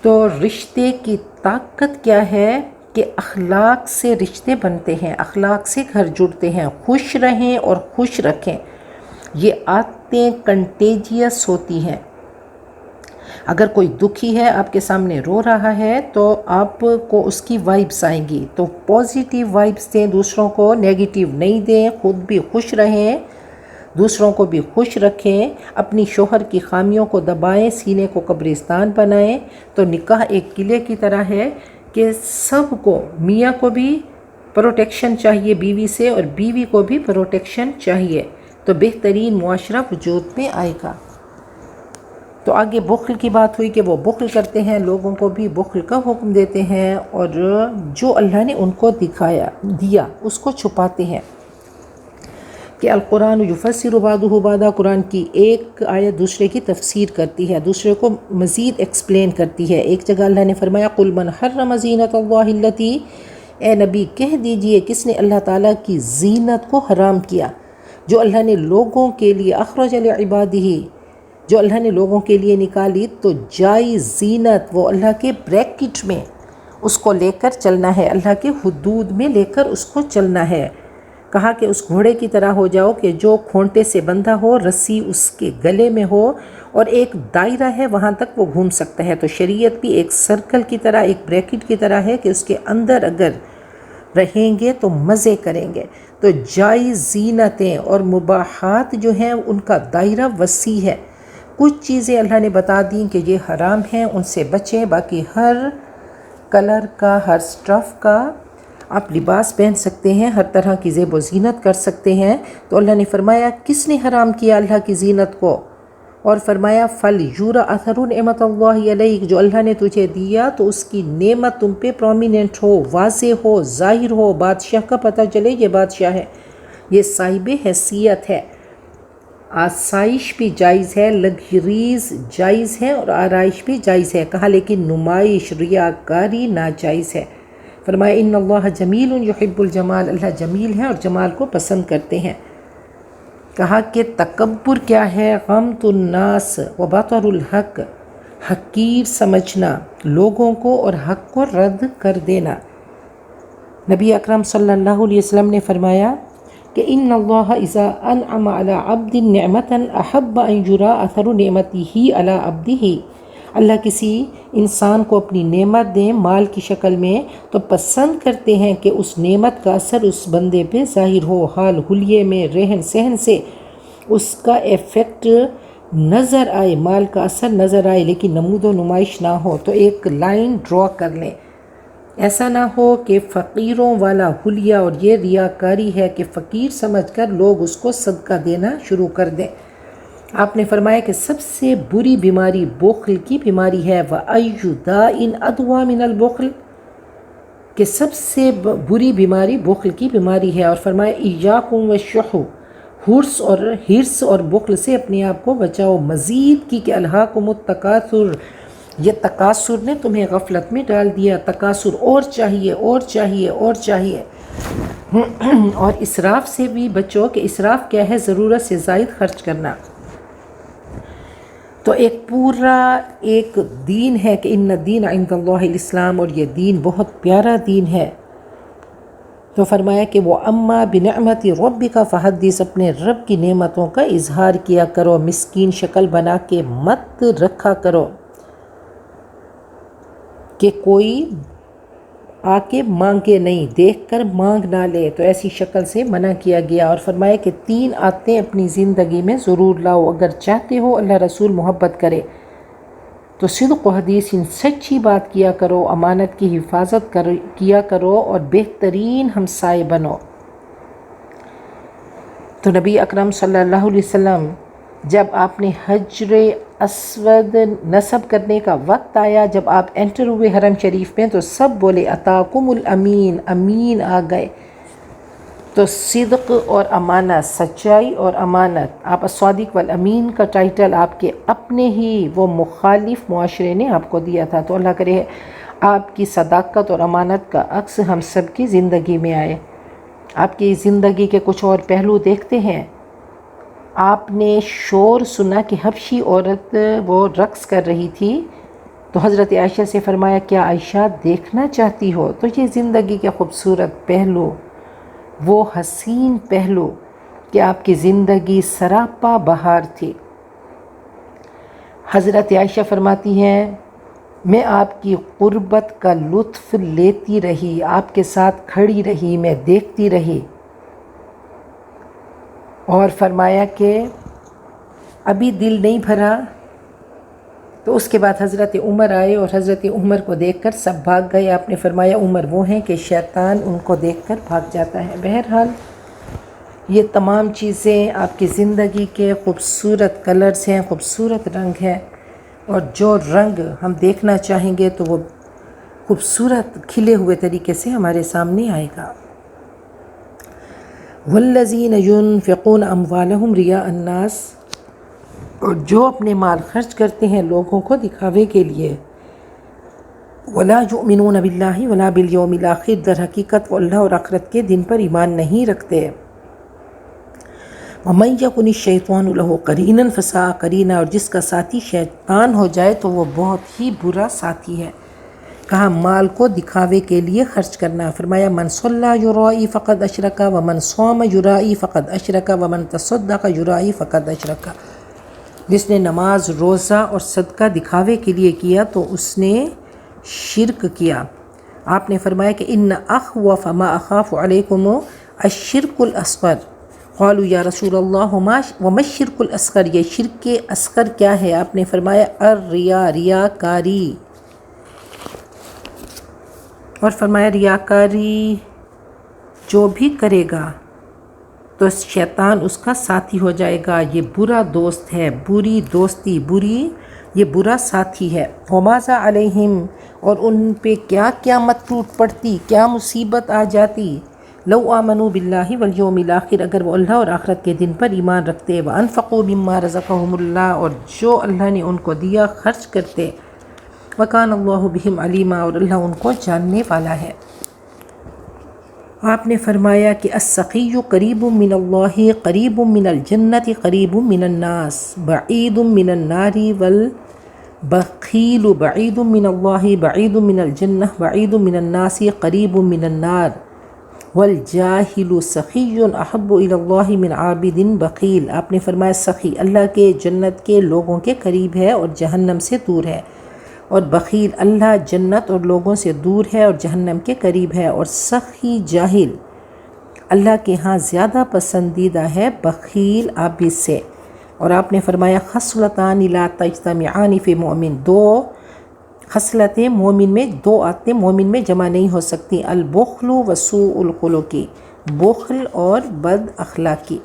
تو رشتے کی طاقت کیا ہے کہ اخلاق سے رشتے بنتے ہیں، اخلاق سے گھر جڑتے ہیں، خوش رہیں اور خوش رکھیں۔ یہ عادتیں کنٹیجیس ہوتی ہیں۔ اگر کوئی دکھی ہے، آپ کے سامنے رو رہا ہے، تو آپ کو اس کی وائبس آئیں گی، تو پازیٹیو وائبس دیں دوسروں کو، نیگیٹیو نہیں دیں، خود بھی خوش رہیں، دوسروں کو بھی خوش رکھیں، اپنی شوہر کی خامیوں کو دبائیں، سینے کو قبرستان بنائیں۔ تو نکاح ایک قلعے کی طرح ہے کہ سب کو، میاں کو بھی پروٹیکشن چاہیے بیوی سے، اور بیوی کو بھی پروٹیکشن چاہیے، تو بہترین معاشرہ وجود میں آئے گا۔ تو آگے بخل کی بات ہوئی کہ وہ بخل کرتے ہیں، لوگوں کو بھی بخل کا حکم دیتے ہیں، اور جو اللہ نے ان کو دیا اس کو چھپاتے ہیں۔ کہ القرآن یفسر بعضہ بعضا، قرآن کی ایک آیت دوسرے کی تفسیر کرتی ہے، دوسرے کو مزید ایکسپلین کرتی ہے۔ ایک جگہ اللہ نے فرمایا قل من حرم زینت اللہ التی، اے نبی کہہ دیجئے کس نے اللہ تعالیٰ کی زینت کو حرام کیا، جو اللہ نے لوگوں کے لیے، اخرج لعبادہ، جو اللہ نے لوگوں کے لیے نکالی، تو جائز زینت وہ اللہ کے بریکٹ میں اس کو لے کر چلنا ہے، اللہ کے حدود میں لے کر اس کو چلنا ہے۔ کہا کہ اس گھوڑے کی طرح ہو جاؤ کہ جو کھونٹے سے بندھا ہو، رسی اس کے گلے میں ہو، اور ایک دائرہ ہے وہاں تک وہ گھوم سکتا ہے۔ تو شریعت بھی ایک سرکل کی طرح، ایک بریکٹ کی طرح ہے کہ اس کے اندر اگر رہیں گے تو مزے کریں گے۔ تو جائز زینتیں اور مباحات جو ہیں ان کا دائرہ وسیع ہے۔ کچھ چیزیں اللہ نے بتا دیں کہ یہ حرام ہیں، ان سے بچیں، باقی ہر کلر کا، ہر سٹرف کا آپ لباس پہن سکتے ہیں، ہر طرح کی زیب و زینت کر سکتے ہیں۔ تو اللہ نے فرمایا کس نے حرام کیا اللہ کی زینت کو، اور فرمایا فَلْيُرَ أَثَرُ نِعْمَةَ اللَّهِ عَلَيْكَ، جو اللہ نے تجھے دیا تو اس کی نعمت تم پہ پرومیننٹ ہو، واضح ہو، ظاہر ہو، بادشاہ کا پتہ چلے یہ بادشاہ ہے، یہ صاحب حیثیت ہے۔ آسائش بھی جائز ہے، لگژریز جائز ہے، اور آرائش بھی جائز ہے، کہا لیکن نمائش، ریاکاری ناجائز ہے۔ فرمایا ان اللہ جمیل یحب الجمال، اللہ جمیل ہے اور جمال کو پسند کرتے ہیں۔ کہا کہ تکبر کیا ہے، غمط الناس وبطر الحق، حقیر سمجھنا لوگوں کو اور حق کو رد کر دینا۔ نبی اکرم صلی اللہ علیہ وسلم نے فرمایا کہ ان اللہ اذا انعم علی عبد نعمتا احب ان یرا اثر نعمتہ علی عبدہ، اللہ کسی انسان کو اپنی نعمت دیں مال کی شکل میں تو پسند کرتے ہیں کہ اس نعمت کا اثر اس بندے پہ ظاہر ہو، حال حلیے میں، رہن سہن سے اس کا ایفیکٹ نظر آئے، مال کا اثر نظر آئے، لیکن نمود و نمائش نہ ہو۔ تو ایک لائن ڈرا کر لیں، ایسا نہ ہو کہ فقیروں والا حلیہ، اور یہ ریاکاری ہے کہ فقیر سمجھ کر لوگ اس کو صدقہ دینا شروع کر دیں۔ آپ نے فرمایا کہ سب سے بری بیماری بخل کی بیماری ہے، وَأَيُّ دَاءٍ أَدْوَىٰ مِنَ الْبُخْلِ، کہ سب سے بری بیماری بخل کی بیماری ہے، اور فرمایا إِيَّاكُمْ وَالشُّحَّ، ہرس اور بخل سے اپنے آپ کو بچاؤ۔ مزید کی کہ أَلْهَاكُمُ التَّكَاثُرُ، یہ تکاثر نے تمہیں غفلت میں ڈال دیا، تکاثر اور چاہیے اور چاہیے اور چاہیے۔ اور اسراف سے بھی بچو، کہ اسراف کیا ہے، ضرورت سے زائد خرچ کرنا۔ تو ایک پورا ایک دین ہے کہ ان الدین عند اللہ الاسلام، اور یہ دین بہت پیارا دین ہے۔ تو فرمایا کہ وہ اما بنعمت ربک فحدث، اپنے رب کی نعمتوں کا اظہار کیا کرو، مسکین شکل بنا کے مت رکھا کرو کہ کوئی آ کے مانگے نہیں، دیکھ کر مانگ نہ لے، تو ایسی شکل سے منع کیا گیا۔ اور فرمایا کہ 3 عادتیں اپنی زندگی میں ضرور لاؤ اگر چاہتے ہو اللہ رسول محبت کرے تو صدق و حدیث، سچی بات کیا کرو، امانت کی حفاظت کیا کرو، اور بہترین ہمسائے بنو۔ تو نبی اکرم صلی اللہ علیہ وسلم جب آپ نے حجر اسود نصب کرنے کا وقت آیا، جب آپ انٹر ہوئے حرم شریف میں، تو سب بولے اتاکم الامین، امین آ گئے۔ تو صدق اور امانت، سچائی اور امانت، آپ الصادق والامین کا ٹائٹل آپ کے اپنے ہی وہ مخالف معاشرے نے آپ کو دیا تھا۔ تو اللہ کرے آپ کی صداقت اور امانت کا عکس ہم سب کی زندگی میں آئے۔ آپ کی زندگی کے کچھ اور پہلو دیکھتے ہیں۔ آپ نے شور سنا کہ حبشی عورت وہ رقص کر رہی تھی تو حضرت عائشہ سے فرمایا کیا عائشہ دیکھنا چاہتی ہو؟ تو یہ زندگی کے خوبصورت پہلو، وہ حسین پہلو کہ آپ کی زندگی سراپا بہار تھی۔ حضرت عائشہ فرماتی ہیں میں آپ کی قربت کا لطف لیتی رہی، آپ کے ساتھ کھڑی رہی، میں دیکھتی رہی، اور فرمایا کہ ابھی دل نہیں بھرا۔ تو اس کے بعد حضرت عمر آئے اور حضرت عمر کو دیکھ کر سب بھاگ گئے۔ آپ نے فرمایا عمر وہ ہیں کہ شیطان ان کو دیکھ کر بھاگ جاتا ہے۔ بہرحال یہ تمام چیزیں آپ کی زندگی کے خوبصورت کلرز ہیں، خوبصورت رنگ ہیں، اور جو رنگ ہم دیکھنا چاہیں گے تو وہ خوبصورت کھلے ہوئے طریقے سے ہمارے سامنے آئے گا۔ والذین ينفقون اموالهم رئاء الناس، اور جو اپنے مال خرچ کرتے ہیں لوگوں کو دکھاوے کے لیے، ولا یؤمنون باللہ ولا بالیوم الاخر، در حقیقت وہ اللہ اور آخرت کے دن پر ایمان نہیں رکھتے۔ ومن یکن الشیطان لہ قرینا فساء قرینا، اور جس کا ساتھی شیطان ہو جائے تو وہ بہت ہی برا ساتھی ہے۔ کہا مال کو دکھاوے کے لیے خرچ کرنا، فرمایا من صلی یرائی فقد اشرک ومن صام یرائی فقد اشرک ومن تصدق یرائی فقد اشرک، جس نے نماز، روزہ اور صدقہ دکھاوے کے لیے کیا تو اس نے شرک کیا۔ آپ نے فرمایا کہ ان اخوف ما اخاف علیکم الشرک الاصغر، قالوا یا رسول اللہ وما الشرک الاصغر، یہ شرک اصغر کیا ہے؟ آپ نے فرمایا الریا، ریاکاری، اور فرمایا ریاکاری جو بھی کرے گا تو شیطان اس کا ساتھی ہو جائے گا، یہ برا دوست ہے، بری دوستی، یہ برا ساتھی ہے۔ وماذا علیہم، اور ان پہ کیا قیامت ٹوٹ پڑتی، کیا مصیبت آ جاتی، لو آمنوا باللہ والیوم الاخر، اگر وہ اللہ اور آخرت کے دن پر ایمان رکھتے، وانفقوا مما رزقہم اللہ، اور جو اللہ نے ان کو دیا خرچ کرتے، وکان اللہ بہم علیما، اور اللہ ان کو جاننے والا ہے۔ آپ نے فرمایا کہ السخی قریب من اللہ قریب من الجنت قریب من الناس بعید من النار، والبخیل بعید من اللہ بعید من الجنہ بعید من الناس قریب من النار، والجاہل سخی احب الی اللہ من عابد بخیل۔ آپ نے فرمایا سخی اللہ کے جنت کے لوگوں کے قریب ہے اور جہنم سے دور ہے، اور بخیل اللہ جنت اور لوگوں سے دور ہے اور جہنم کے قریب ہے، اور سخی جاہل اللہ کے ہاں زیادہ پسندیدہ ہے بخیل عابد سے۔ اور آپ نے فرمایا خصلتان لا تجتمعان فی مؤمن، دو خصلتیں مومن میں، دو عادتیں مومن میں جمع نہیں ہو سکتی، البخل وسوء الخلق، بخل اور بد اخلاقی۔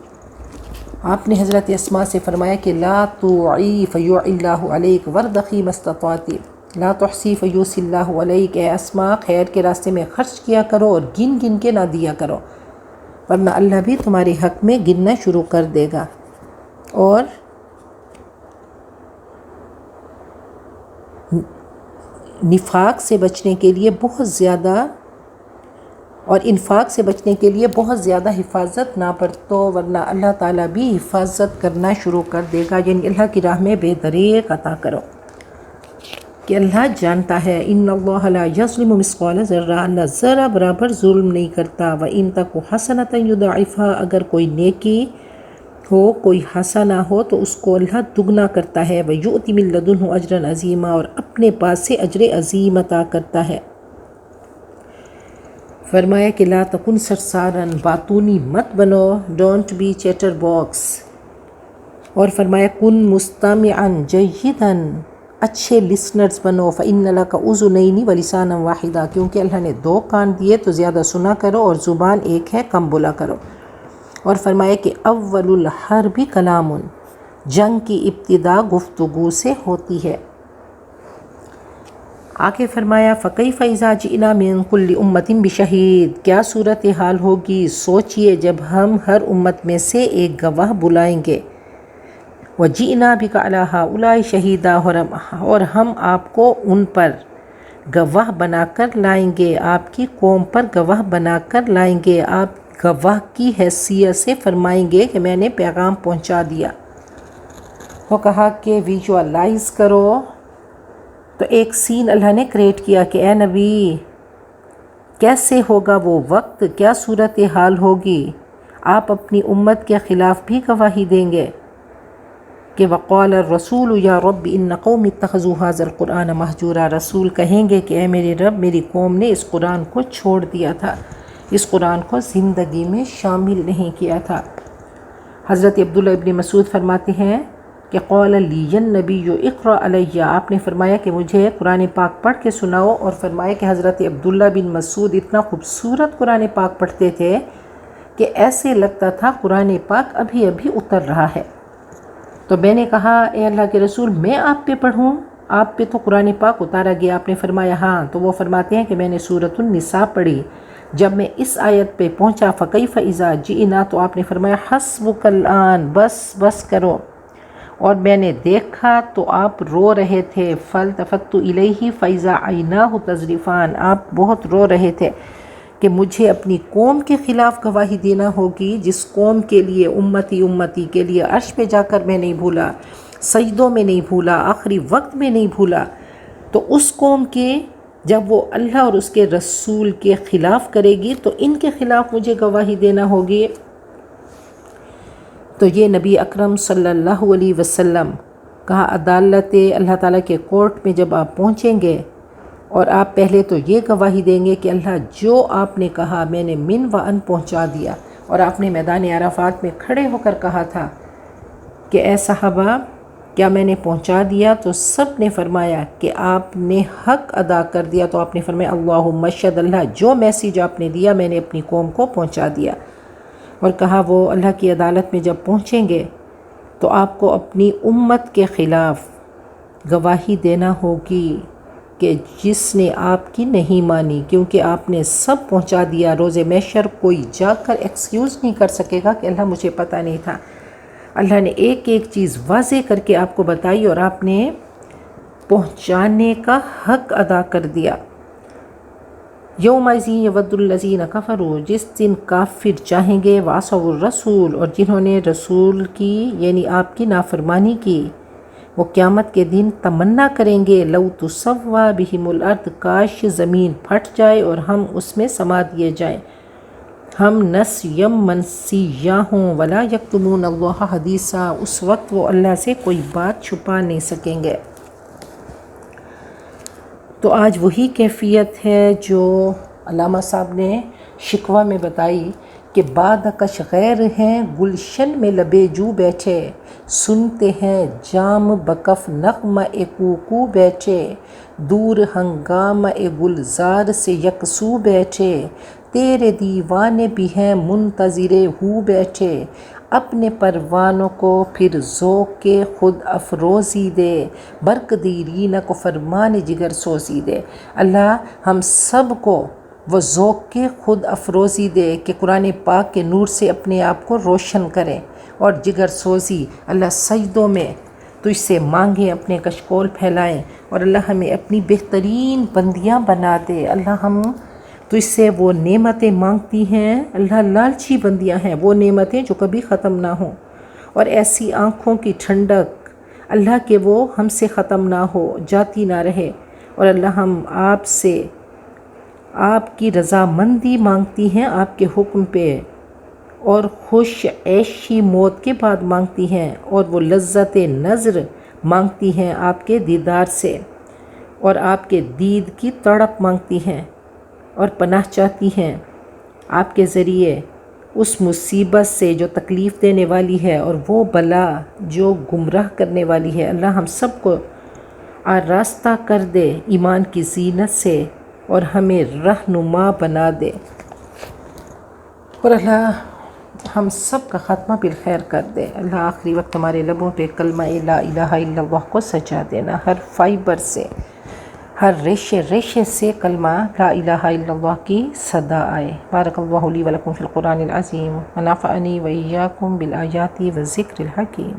آپ نے حضرت اسماء سے فرمایا کہ لا توعی فیوعی اللہ علیک وردخی ما استطعتی، لا تحسی فیوسی اللہ علیک، اے اسماء خیر کے راستے میں خرچ کیا کرو اور گن گن کے نہ دیا کرو، ورنہ اللہ بھی تمہارے حق میں گننا شروع کر دے گا۔ اور نفاق سے بچنے کے لیے بہت زیادہ، اور انفاق سے بچنے کے لیے بہت زیادہ حفاظت نہ برتو، ورنہ اللہ تعالیٰ بھی حفاظت کرنا شروع کر دے گا، یعنی اللہ کی راہ میں بے دریغ عطا کرو کہ اللہ جانتا ہے ان اللہ لا یظلم مثقال ذرہ، اللہ ذرہ برابر ظلم نہیں کرتا، وَإِن تَكُ حَسَنَةً يُضَاعِفْهَا، اگر کوئی نیکی ہو، کوئی حسنہ ہو تو اس کو اللہ دگنا کرتا ہے، وَيُؤْتِ مِن لَدُنْهُ أَجْرًا عَظِيمًا، اور اپنے پاس سے اجر عظیم عطا کرتا ہے۔ فرمایا کہ لا تکن سرسارن، باتونی مت بنو، ڈونٹ بی چیٹر باکس، اور فرمایا کن مستمعا جیدا، اچھے لسنرز بنو، فإن لک اذنین ولسانا واحدا، کیونکہ اللہ نے دو کان دیے تو زیادہ سنا کرو اور زبان ایک ہے کم بولا کرو۔ اور فرمایا کہ اول الحرب کلام، جنگ کی ابتدا گفتگو سے ہوتی ہے۔ آگے فرمایا فَكَيْفَ إِذَا جِئْنَا مِن كُلِّ أُمَّةٍ بِشَهِيدٍ، کیا صورتحال ہوگی، سوچئے جب ہم ہر امت میں سے ایک گواہ بلائیں گے، وَجِئْنَا بِكَ عَلَىٰ هَٰؤُلَاءِ شَهِيدًا، اور ہم آپ کو ان پر گواہ بنا کر لائیں گے، آپ کی قوم پر گواہ بنا کر لائیں گے، آپ گواہ کی حیثیت سے فرمائیں گے کہ میں نے پیغام پہنچا دیا۔ وہ کہا کہ ویژوالائز کرو تو ایک سین اللہ نے کریٹ کیا کہ اے نبی کیسے ہوگا وہ وقت، کیا صورتحال ہوگی، آپ اپنی امت کے خلاف بھی گواہی دیں گے کہ وقال الرسول یا رب ان قوم اتخذوا هذا القرآن مہجورا، رسول کہیں گے کہ اے میرے رب میری قوم نے اس قرآن کو چھوڑ دیا تھا، اس قرآن کو زندگی میں شامل نہیں کیا تھا۔ حضرت عبداللہ ابن مسعود فرماتے ہیں کہ قال لی النبی اقرأ علیہ، آپ نے فرمایا کہ مجھے قرآن پاک پڑھ کے سناؤ، اور فرمایا کہ حضرت عبداللہ بن مسعود اتنا خوبصورت قرآن پاک پڑھتے تھے کہ ایسے لگتا تھا قرآن پاک ابھی ابھی اتر رہا ہے۔ تو میں نے کہا اے اللہ کے رسول میں آپ پہ پڑھوں، آپ پہ تو قرآن پاک اتارا گیا۔ آپ نے فرمایا ہاں۔ تو وہ فرماتے ہیں کہ میں نے سورۃ النساء پڑھی، جب میں اس آیت پہ پہنچا فکیف اذا جئنا، تو آپ نے فرمایا حسبک الآن، بس کرو، اور میں نے دیکھا تو آپ رو رہے تھے، فالتفت الیہ فاذا عیناہ تذرفان، آپ بہت رو رہے تھے کہ مجھے اپنی قوم کے خلاف گواہی دینا ہوگی، جس قوم کے لیے امتی کے لیے عرش پہ جا کر میں نہیں بھولا، سجدوں میں نہیں بھولا، آخری وقت میں نہیں بھولا، تو اس قوم کے جب وہ اللہ اور اس کے رسول کے خلاف کرے گی تو ان کے خلاف مجھے گواہی دینا ہوگی۔ تو یہ نبی اکرم صلی اللہ علیہ وسلم کہا عدالت اللہ تعالیٰ کے کورٹ میں جب آپ پہنچیں گے اور آپ پہلے تو یہ گواہی دیں گے کہ اللہ جو آپ نے کہا میں نے من و ان پہنچا دیا، اور آپ نے میدان عرفات میں کھڑے ہو کر کہا تھا کہ اے صحابہ کیا میں نے پہنچا دیا؟ تو سب نے فرمایا کہ آپ نے حق ادا کر دیا۔ تو آپ نے فرمایا اللہم اشہد، اللہ جو میسیج آپ نے دیا میں نے اپنی قوم کو پہنچا دیا، اور کہا وہ اللہ کی عدالت میں جب پہنچیں گے تو آپ کو اپنی امت کے خلاف گواہی دینا ہوگی کہ جس نے آپ کی نہیں مانی، کیونکہ آپ نے سب پہنچا دیا۔ روز محشر کوئی جا کر ایکسکیوز نہیں کر سکے گا کہ اللہ مجھے پتہ نہیں تھا۔ اللہ نے ایک ایک چیز واضح کر کے آپ کو بتائی اور آپ نے پہنچانے کا حق ادا کر دیا۔ یومئذ یود الذین کفروا، جس دن کافر چاہیں گے، وعصوا الرسول، اور جنہوں نے رسول کی یعنی آپ کی نافرمانی کی، وہ قیامت کے دن تمنا کریں گے لو تسوی بہم الارض، کاش زمین پھٹ جائے اور ہم اس میں سما دیے جائیں، ہم نسیم منسیاں ہوں، ولا یکتمون اللہ حدیثا، اس وقت وہ اللہ سے کوئی بات چھپا نہیں سکیں گے۔ تو آج وہی کیفیت ہے جو علامہ صاحب نے شکوہ میں بتائی کہ باد کش غیر ہیں گلشن میں لبے جو بیٹھے، سنتے ہیں جام بکف نغمہ کوکو بیٹھے، دور ہنگامہ گلزار سے یکسو بیٹھے، تیرے دیوانے بھی ہیں منتظر ہو بیٹھے، اپنے پروانوں کو پھر ذوق کے خود افروزی دے، برق دیرینہ کو فرمان جگر سوزی دے۔ اللہ ہم سب کو وہ ذوق کے خود افروزی دے کہ قرآن پاک کے نور سے اپنے آپ کو روشن کریں، اور جگر سوزی اللہ سجدوں میں تجھ سے مانگیں، اپنے کشکول پھیلائیں، اور اللہ ہمیں اپنی بہترین بندیاں بنا دے۔ اللہ ہم تجھ سے وہ نعمتیں مانگتی ہیں، اللہ لالچی بندیاں ہیں، وہ نعمتیں جو کبھی ختم نہ ہوں، اور ایسی آنکھوں کی ٹھنڈک اللہ کہ وہ ہم سے ختم نہ ہو، جاتی نہ رہے، اور اللہ ہم آپ سے آپ کی رضامندی مانگتی ہیں آپ کے حکم پہ، اور خوش عیشی موت کے بعد مانگتی ہیں، اور وہ لذت نظر مانگتی ہیں آپ کے دیدار سے، اور آپ کے دید کی تڑپ مانگتی ہیں، اور پناہ چاہتی ہیں آپ کے ذریعے اس مصیبت سے جو تکلیف دینے والی ہے، اور وہ بلا جو گمراہ کرنے والی ہے۔ اللہ ہم سب کو آراستہ کر دے ایمان کی زینت سے، اور ہمیں رہنما بنا دے، اور اللہ ہم سب کا خاتمہ بالخیر کر دے۔ اللہ آخری وقت ہمارے لبوں پہ کلمہ لا الہ الا اللہ کو سجا دینا، ہر فائبر سے، ہر ریشے سے کلمہ لا الہ الا اللہ کی صدا آئے۔ بارک اللہ لی ولکم فی القرآن العظیم، ونفعنی وإیاکم بالآیات والذکر الحکیم۔